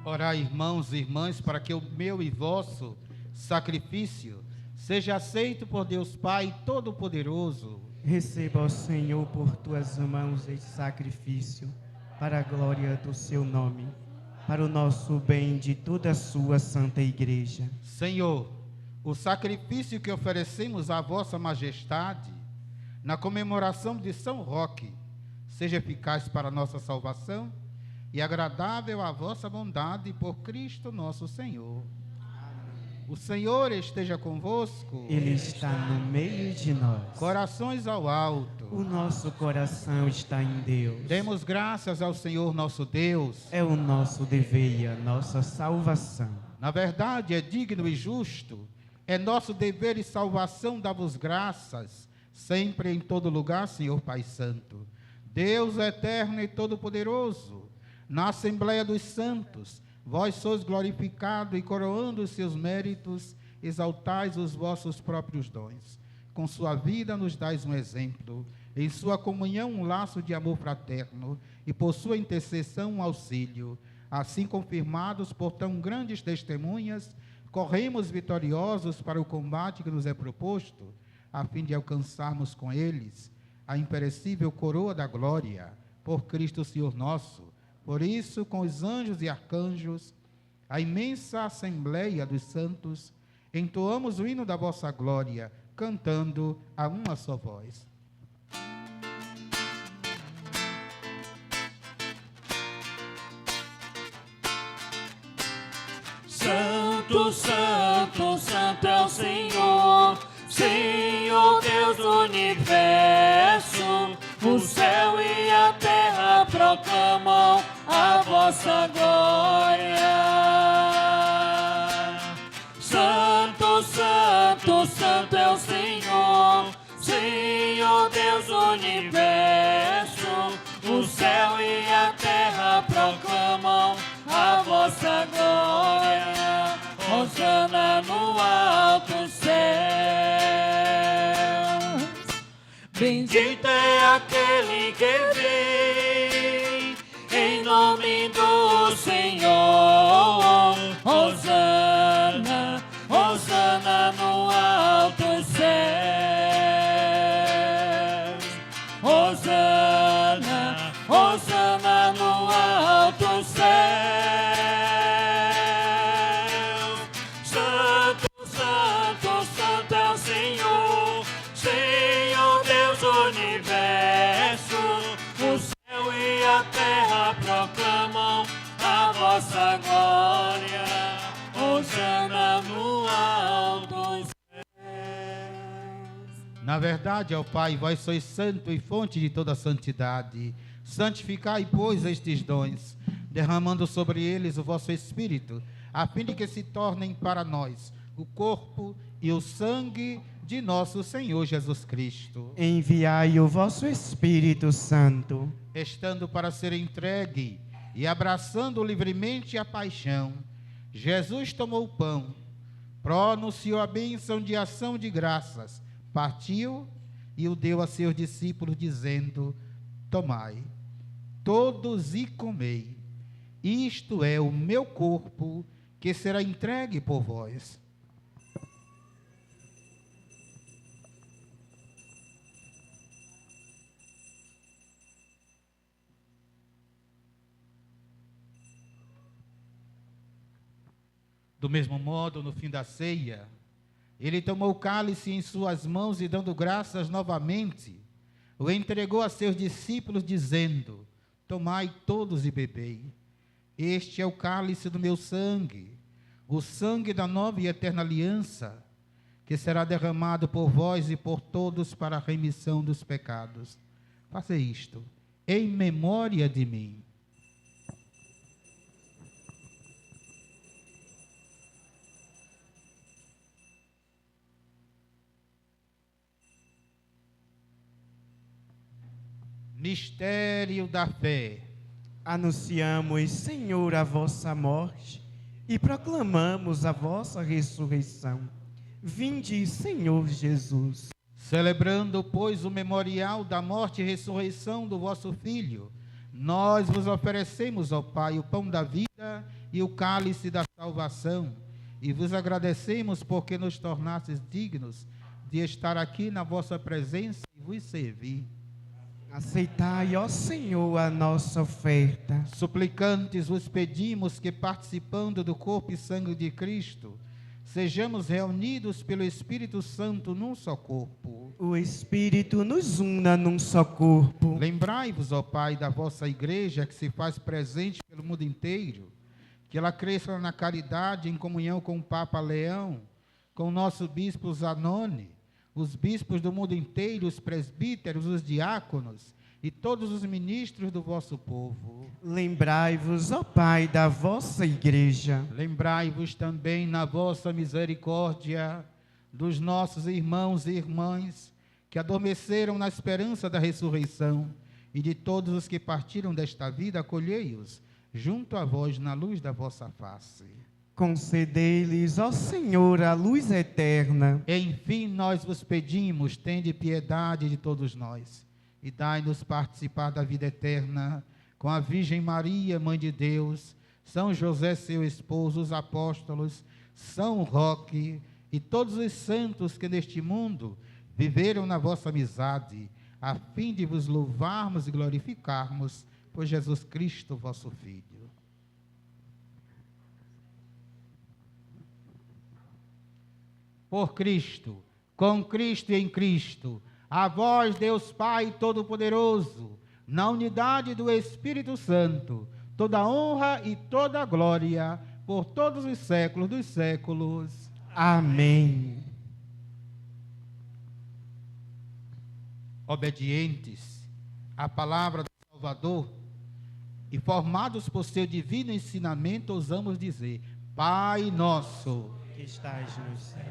Orai, irmãos e irmãs, para que o meu e vosso sacrifício seja aceito por Deus Pai Todo-Poderoso. Receba, ó Senhor, por tuas mãos este sacrifício, para a glória do seu nome, para o nosso bem de toda a sua santa igreja. Senhor, o sacrifício que oferecemos à vossa majestade na comemoração de São Roque seja eficaz para a nossa salvação e agradável à vossa bondade por Cristo nosso Senhor. O Senhor esteja convosco. Ele está no meio de nós. Corações ao alto. O nosso coração está em Deus. Demos graças ao Senhor nosso Deus. É o nosso dever e a nossa salvação. Na verdade, é digno e justo. É nosso dever e salvação dar-vos graças, sempre e em todo lugar, Senhor Pai Santo. Deus eterno e todo-poderoso, na Assembleia dos Santos, vós sois glorificado e coroando os seus méritos, exaltais os vossos próprios dons. Com sua vida nos dais um exemplo, em sua comunhão um laço de amor fraterno, e por sua intercessão um auxílio. Assim confirmados por tão grandes testemunhas, corremos vitoriosos para o combate que nos é proposto, a fim de alcançarmos com eles a imperecível coroa da glória, por Cristo Senhor nosso. Por isso, com os anjos e arcanjos, a imensa assembleia dos santos, entoamos o hino da vossa glória, cantando a uma só voz. Santo, santo, santo é o Senhor, Senhor Deus do universo. O céu e a terra proclamam a vossa glória. Santo, Bendito é aquele que vem em nome do Senhor. Hosana, Hosana no alto céus. Hosana, Hosana no alto céus. Santo, Santo, Santo é o Senhor, Senhor Deus do universo. O céu e a terra proclamam a vossa glória. Hosana no alto céus. Na verdade, ó Pai, vós sois santo e fonte de toda santidade. Santificai, pois, estes dons, derramando sobre eles o vosso Espírito, a fim de que se tornem para nós o corpo e o sangue de nosso Senhor Jesus Cristo. Enviai o vosso Espírito Santo, Estando para ser entregue e abraçando livremente a paixão, Jesus tomou o pão, pronunciou a bênção de ação de graças, partiu e o deu a seus discípulos, dizendo: tomai, todos e comei, isto é o meu corpo, que será entregue por vós. Do mesmo modo, no fim da ceia, ele tomou o cálice em suas mãos e, dando graças novamente, o entregou a seus discípulos, dizendo: tomai todos e bebei. Este é o cálice do meu sangue, o sangue da nova e eterna aliança, que será derramado por vós e por todos para a remissão dos pecados. Faça isto em memória de mim. Mistério da fé. anunciamos, Senhor, a vossa morte e proclamamos a vossa ressurreição. Vinde, Senhor Jesus. Celebrando, pois, o memorial da morte e ressurreição do vosso Filho, nós vos oferecemos, ó Pai, o pão da vida e o cálice da salvação, e vos agradecemos porque nos tornastes dignos de estar aqui na vossa presença e vos servir. Aceitai, ó Senhor, a nossa oferta. Suplicantes vos pedimos que, participando do corpo e sangue de Cristo, sejamos reunidos pelo Espírito Santo num só corpo. O Espírito nos una num só corpo. Lembrai-vos, ó Pai, da vossa igreja que se faz presente pelo mundo inteiro, que ela cresça na caridade, em comunhão com o Papa Leão, com o nosso bispo Zanoni, os bispos do mundo inteiro, os presbíteros, os diáconos e todos os ministros do vosso povo. Lembrai-vos, ó Pai, da vossa igreja. Lembrai-vos também, na vossa misericórdia, dos nossos irmãos e irmãs que adormeceram na esperança da ressurreição, e de todos os que partiram desta vida, acolhei-os junto a vós na luz da vossa face. Concedei-lhes, ó Senhor, a luz eterna. Enfim, nós vos pedimos, tende piedade de todos nós, e dai-nos participar da vida eterna, com a Virgem Maria, Mãe de Deus, São José, seu esposo, os apóstolos, São Roque, e todos os santos que neste mundo viveram na vossa amizade, a fim de vos louvarmos e glorificarmos por Jesus Cristo, vosso Filho. Por Cristo, com Cristo e em Cristo, a vós, Deus Pai Todo-Poderoso, na unidade do Espírito Santo, toda honra e toda glória, por todos os séculos dos séculos. Amém. Obedientes à palavra do Salvador e formados por seu divino ensinamento, ousamos dizer: Pai nosso, Que estais no céu,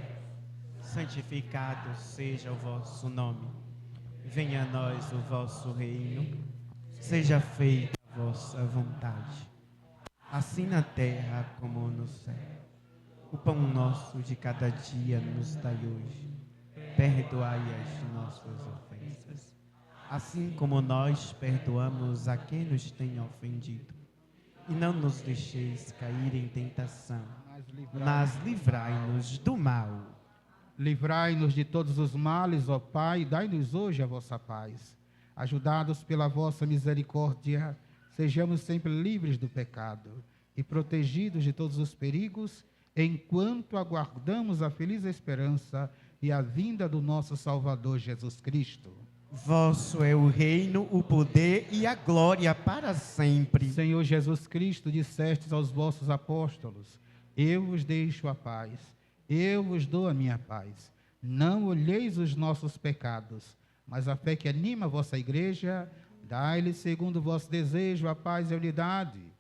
santificado seja o vosso nome. Venha a nós o vosso reino. Seja feita a vossa vontade, assim na terra como no céu. O pão nosso de cada dia nos dai hoje. perdoai as nossas ofensas, assim como nós perdoamos a quem nos tem ofendido. E não nos deixeis cair em tentação, mas livrai-nos do mal. Livrai-nos de todos os males, ó Pai, e dai-nos hoje a vossa paz. Ajudados pela vossa misericórdia, sejamos sempre livres do pecado e protegidos de todos os perigos, enquanto aguardamos a feliz esperança e a vinda do nosso Salvador Jesus Cristo. Vosso é o reino, o poder e a glória para sempre. Senhor Jesus Cristo, dissestes aos vossos apóstolos: eu vos deixo a paz, eu vos dou a minha paz. Não olheis os nossos pecados, mas a fé que anima a vossa igreja, dai-lhe segundo o vosso desejo a paz e a unidade.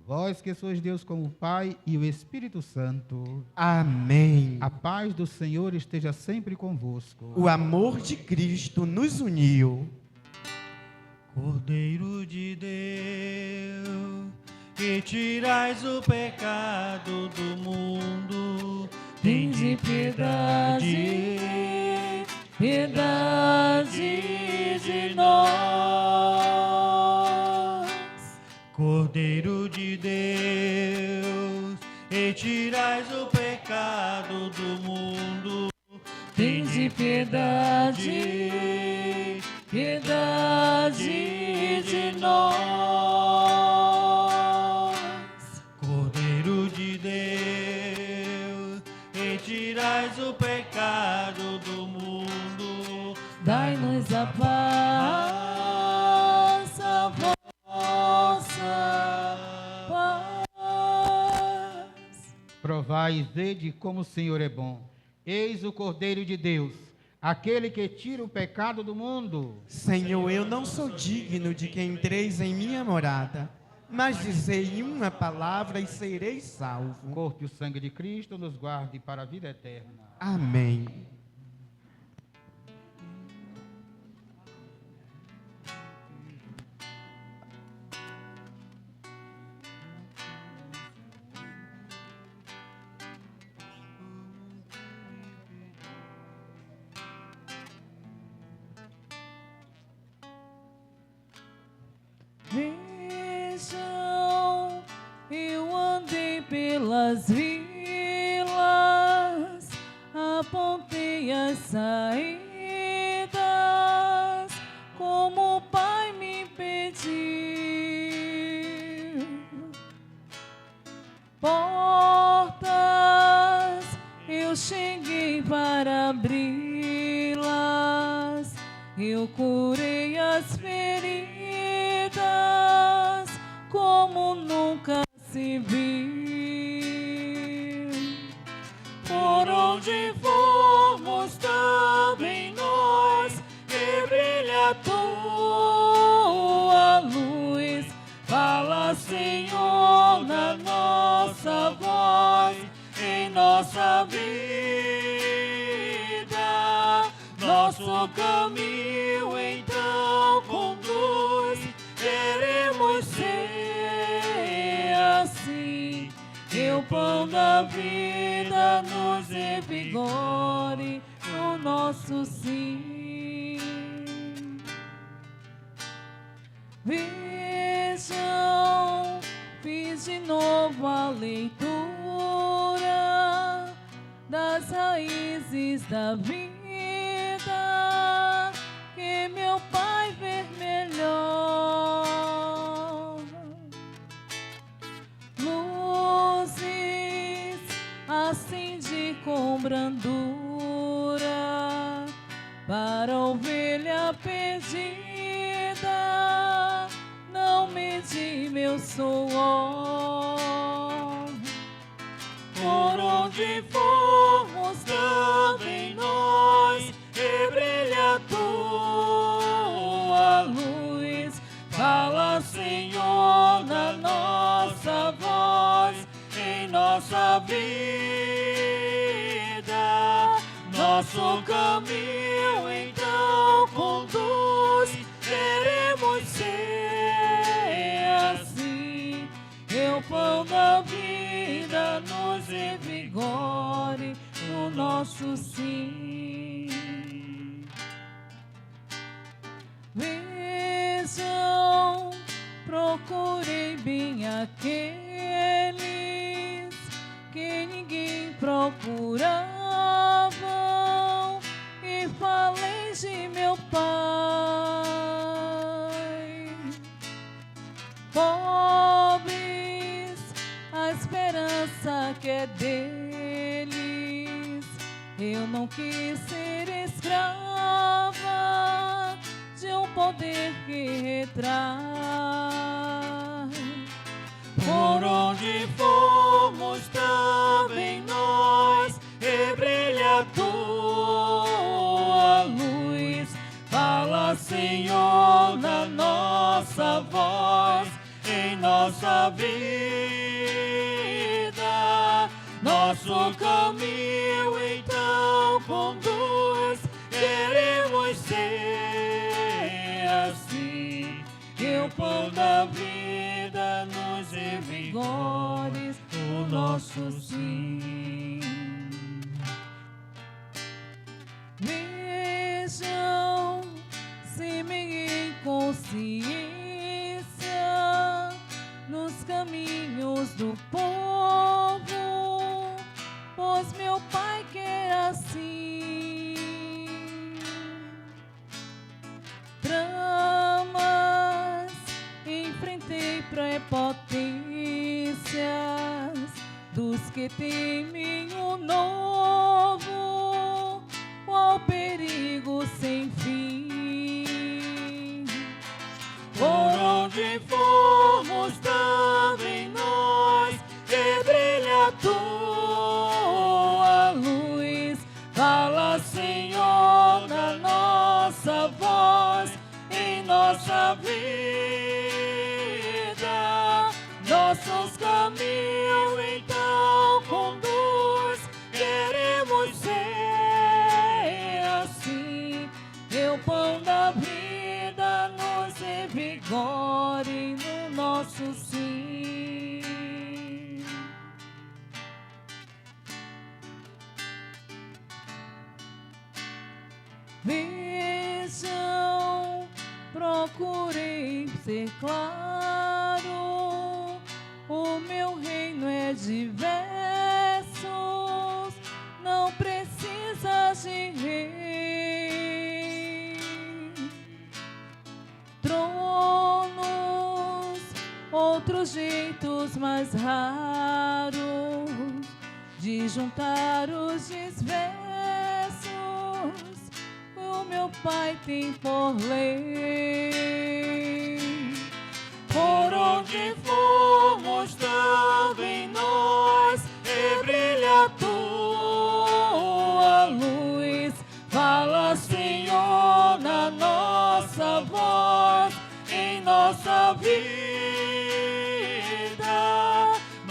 Vós que sois Deus como o Pai e o Espírito Santo. Amém. A paz do Senhor esteja sempre convosco. O amor de Cristo nos uniu. Cordeiro de Deus, que tirais o pecado do mundo, tende piedade, piedade de nós. Cordeiro de Deus, e tirais o pecado do mundo, tende piedade, piedade de nós. Cordeiro de Deus, e tirais o pecado do mundo, dai-nos a paz, a vossa paz. Provai e vede como o Senhor é bom. Eis o Cordeiro de Deus, aquele que tira o pecado do mundo. Senhor, eu não sou digno de que entreis em minha morada, mas dizei uma palavra e serei salvo. O corpo e o sangue de Cristo nos guarde para a vida eterna. Amém. Vejam, eu andei pelas vilas, apontei as saídas, como o Pai me pediu. Portas, eu cheguei para abri-las, eu curei as feridas, como nunca se viu. por onde formos também nós, que brilha a tua luz. Fala, Senhor, na nossa voz, em nossa vida, nosso caminho então conduz. Queremos ser assim, que o pão da vida nos revigore no nosso sim. Vejam, fiz de novo a leitura das raízes da vida que meu Pai vê melhor. Luzes acende com brandura para a ovelha perdida, não medi meu suor. Por onde formos também nós, que brilha a tua luz. Fala, Senhor, na nossa voz, em nossa vida, nosso caminho então conduz. Queremos ser assim, que o pão da vida nos revigore no nosso sim. daqueles que ninguém procuravam, e falei de meu Pai. Pobres, a esperança que é deles, eu não quis ser escrava de um poder que retrai. Por onde formos também nós, e brilha a tua luz. Fala, Senhor, na nossa voz, em nossa vida. Nosso caminho então conduz, queremos ser assim, que o pão da vida nos revigores o nosso sim. Vejam se minha inconsciência nos caminhos do povo, pois meu Pai quer assim. Tramas, enfrentei prepotências dos que temem o novo, qual perigo sem fim. Por onde formos também nós, que brilha a tua luz. Fala, Senhor, na nossa voz, em nossa vida. Nossos caminhos então conduz, queremos ser assim, que o pão da vida nos revigore no nosso sim. Vejam, procurei ser claro, o meu reino é diversos, não precisa de rei. Tronos, outros jeitos mais raros de juntar os disversos, o meu Pai tem por lei. Por onde formos também nós, e brilha a tua luz. Fala, Senhor, na nossa voz, em nossa vida.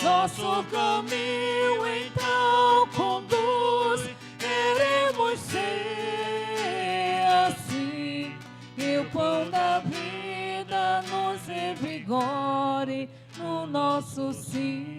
Nosso caminho então conduz, queremos ser assim, e o pão da vida nos revigore no nosso sim.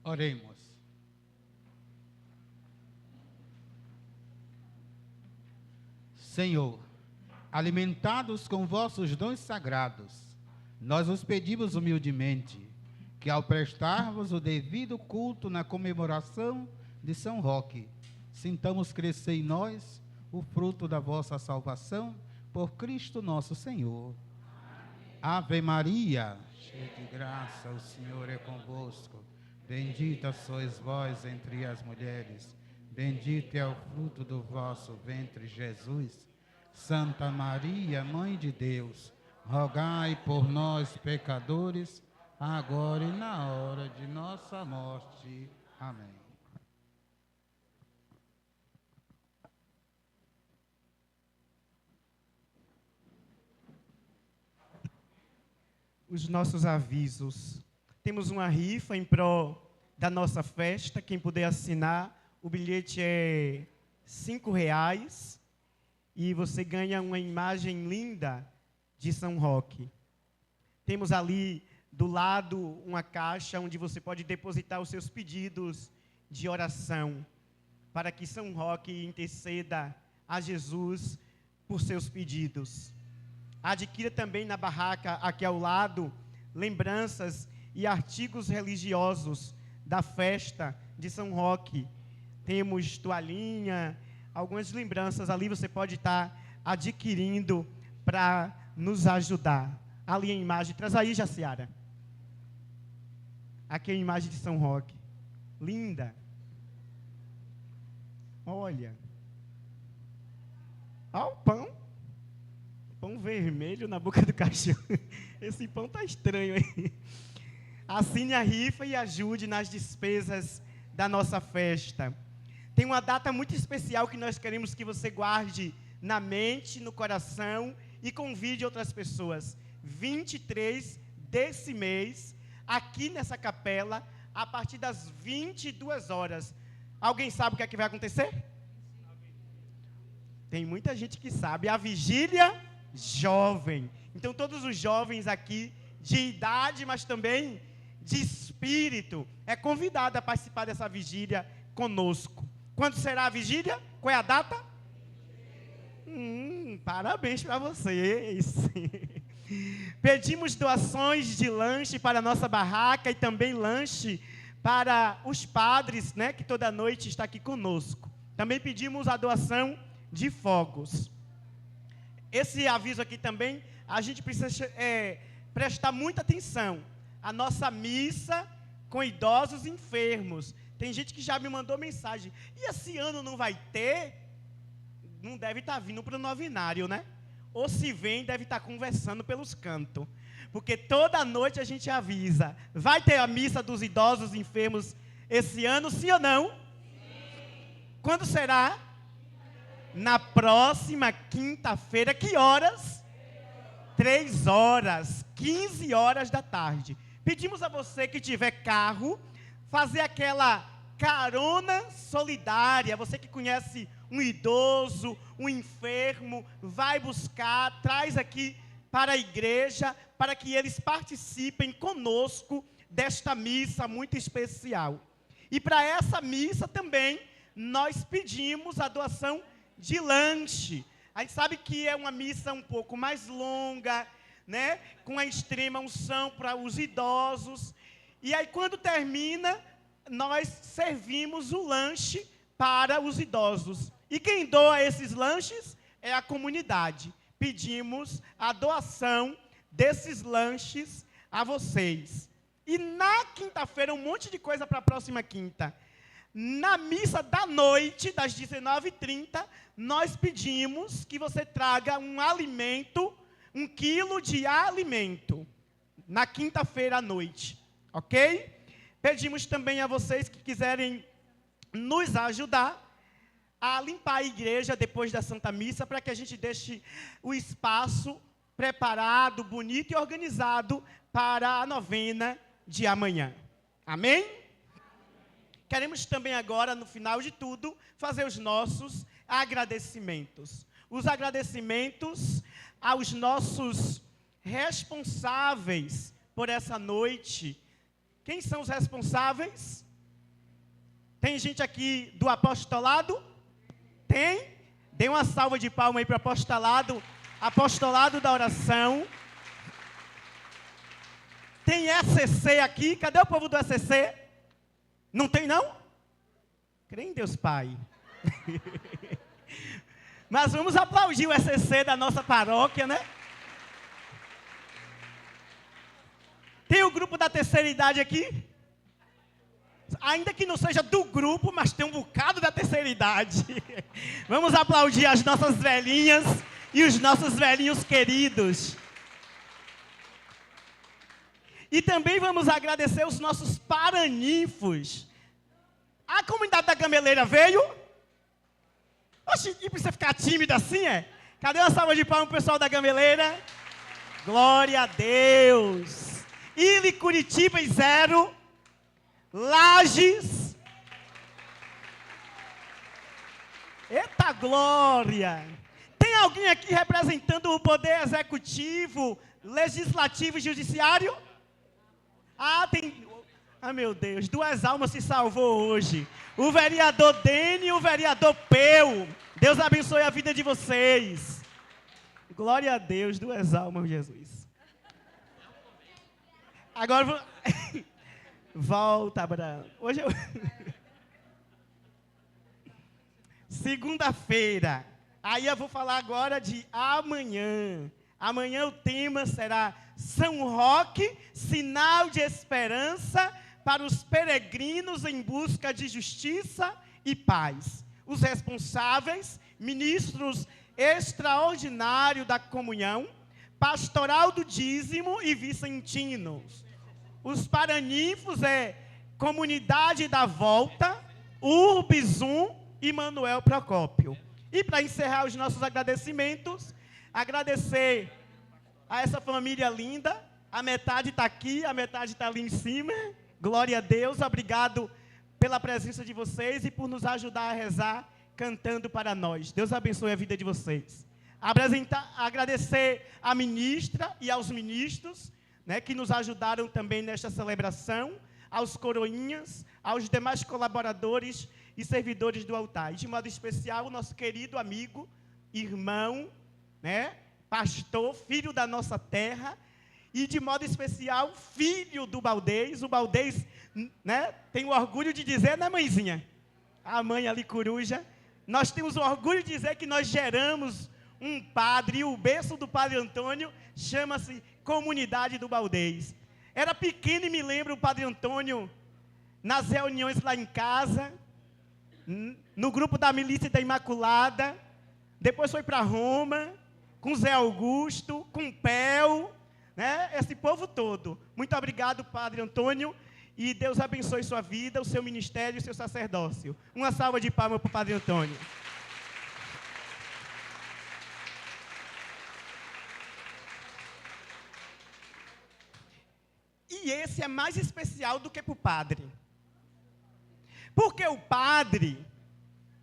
Oremos. Senhor, alimentados com vossos dons sagrados, nós os pedimos humildemente que, ao prestar-vos o devido culto na comemoração de São Roque, sintamos crescer em nós o fruto da vossa salvação, por Cristo nosso Senhor. Ave Maria, cheia de graça, o Senhor é convosco. Bendita sois vós entre as mulheres, bendito é o fruto do vosso ventre, Jesus. Santa Maria, Mãe de Deus, rogai por nós, pecadores, agora e na hora de nossa morte. Amém. Os nossos avisos. Temos uma rifa em prol da nossa festa. Quem puder assinar, o bilhete é R$5 e você ganha uma imagem linda de São Roque. Temos ali do lado uma caixa onde você pode depositar os seus pedidos de oração, para que São Roque interceda a Jesus por seus pedidos. Adquira também na barraca aqui ao lado lembranças e artigos religiosos da festa de São Roque. Temos toalhinha, algumas lembranças ali você pode estar adquirindo para nos ajudar. Ali a imagem, traz aí, Jaciara. Aqui é a imagem de São Roque. Linda. Olha. Olha o pão. Pão vermelho na boca do cachorro. Esse pão tá estranho aí. Assine a rifa e ajude nas despesas da nossa festa. Tem uma data muito especial que nós queremos que você guarde na mente, no coração e convide outras pessoas. 23 desse mês, aqui nessa capela, a partir das 22 horas. Alguém sabe o que é que vai acontecer? Tem muita gente que sabe. A vigília jovem. Então, todos os jovens aqui, de idade, mas também de espírito, é convidado a participar dessa vigília conosco. Quando será a vigília? Qual é a data? Parabéns para vocês. Pedimos doações de lanche para a nossa barraca e também lanche para os padres, né, que toda noite está aqui conosco. Também pedimos a doação de fogos. Esse aviso aqui também, a gente precisa prestar muita atenção. A nossa missa com idosos enfermos. Tem gente que já me mandou mensagem. E esse ano não vai ter? Não deve estar vindo para o novenário, né? Ou se vem, deve estar conversando pelos cantos. Porque toda noite a gente avisa. Vai ter a missa dos idosos enfermos esse ano, sim ou não? Sim. Quando será? Na próxima quinta-feira. Que horas? 3 horas, 15 horas da tarde. Pedimos a você que tiver carro, fazer aquela carona solidária. Você que conhece um idoso, um enfermo, vai buscar, traz aqui para a igreja, para que eles participem conosco desta missa muito especial. E para essa missa também, nós pedimos a doação de lanche. A gente sabe que é uma missa um pouco mais longa, né? Com a extrema unção para os idosos. E aí, quando termina, nós servimos o lanche para os idosos. E quem doa esses lanches é a comunidade. Pedimos a doação desses lanches a vocês. E na quinta-feira, um monte de coisa para a próxima quinta. Na missa da noite, das 19h30, nós pedimos que você traga um alimento, 1 quilo de alimento, na quinta-feira à noite, ok? Pedimos também a vocês que quiserem nos ajudar a limpar a igreja depois da Santa Missa, para que a gente deixe o espaço preparado, bonito e organizado para a novena de amanhã. Amém? Queremos também agora, no final de tudo, fazer os nossos agradecimentos. Os agradecimentos aos nossos responsáveis por essa noite. Quem são os responsáveis? Tem gente aqui do apostolado? Tem? Dê uma salva de palmas aí para o apostolado da oração. Tem SCC aqui, cadê o povo do SCC? Não tem não? Crê em Deus Pai. Mas vamos aplaudir o SCC da nossa paróquia, né? Tem o grupo da terceira idade aqui? Ainda que não seja do grupo, mas tem um bocado da terceira idade. Vamos aplaudir as nossas velhinhas e os nossos velhinhos queridos. E também vamos agradecer os nossos paraninfos. A comunidade da Gameleira veio? Oxi, e precisa ficar tímida assim, é? Cadê uma salva de palmas pro pessoal da Gameleira? Glória a Deus. Ile, Curitiba e 0. Lages. Eita glória. Tem alguém aqui representando o poder executivo, legislativo e judiciário? Ah, tem... Ah, meu Deus, 2 almas se salvou hoje. O vereador Dene e o vereador Peu. Deus abençoe a vida de vocês. Glória a Deus, 2 almas, Jesus. Agora, volta, Abraão. Hoje eu... Segunda-feira. Aí eu vou falar agora de amanhã. Amanhã o tema será São Roque, sinal de esperança para os peregrinos em busca de justiça e paz. Os responsáveis, ministros extraordinários da comunhão, pastoral do dízimo e vicentinos. Os paraninfos é Comunidade da Volta, Urbizum e Manuel Procópio. E para encerrar os nossos agradecimentos, agradecer a essa família linda. A metade está aqui, a metade está ali em cima. Glória a Deus, obrigado pela presença de vocês e por nos ajudar a rezar, cantando para nós. Deus abençoe a vida de vocês. Agradecer à ministra e aos ministros, né, que nos ajudaram também nesta celebração, aos coroinhas, aos demais colaboradores e servidores do altar. E de modo especial, o nosso querido amigo, irmão, né, pastor, filho da nossa terra, e de modo especial, filho do Baldez. O Baldez, né, tem o orgulho de dizer, né, mãezinha? A mãe ali, coruja. Nós temos o orgulho de dizer que nós geramos um padre, e o berço do Padre Antônio chama-se Comunidade do Baldez. Era pequeno e me lembro o Padre Antônio, nas reuniões lá em casa, no grupo da Milícia da Imaculada, depois foi para Roma, com Zé Augusto, com Pel, né? Esse povo todo. Muito obrigado, Padre Antônio, e Deus abençoe sua vida, o seu ministério e o seu sacerdócio. Uma salva de palmas para o Padre Antônio. E esse é mais especial do que para o padre. Porque o padre,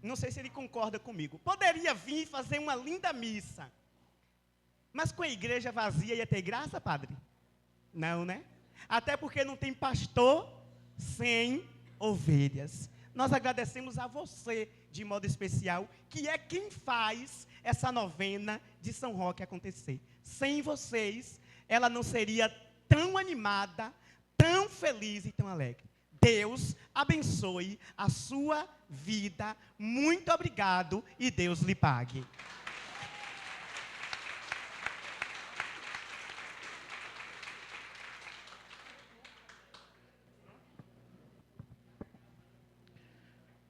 não sei se ele concorda comigo, poderia vir fazer uma linda missa. Mas com a igreja vazia ia ter graça, padre? Não, né? Até porque não tem pastor sem ovelhas. Nós agradecemos a você, de modo especial, que é quem faz essa novena de São Roque acontecer. Sem vocês, ela não seria tão animada, tão feliz e tão alegre. Deus abençoe a sua vida. Muito obrigado e Deus lhe pague.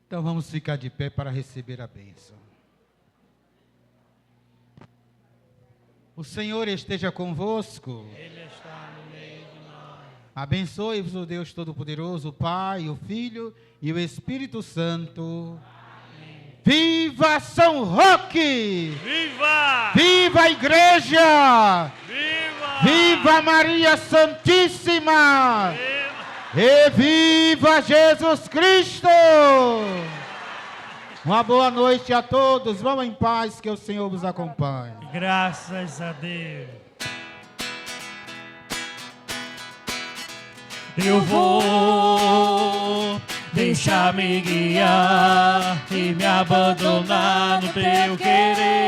Então vamos ficar de pé para receber a bênção. O Senhor esteja convosco. Ele está no meio de nós. Abençoe-vos o Deus Todo-Poderoso, o Pai, o Filho e o Espírito Santo. Amém. Viva São Roque! Viva! Viva a Igreja! Viva! Viva Maria Santíssima! Viva! E viva Jesus Cristo! Uma boa noite a todos. Vão em paz, que o Senhor vos acompanhe. Graças a Deus. Eu vou deixar-me guiar e me abandonar no teu querer.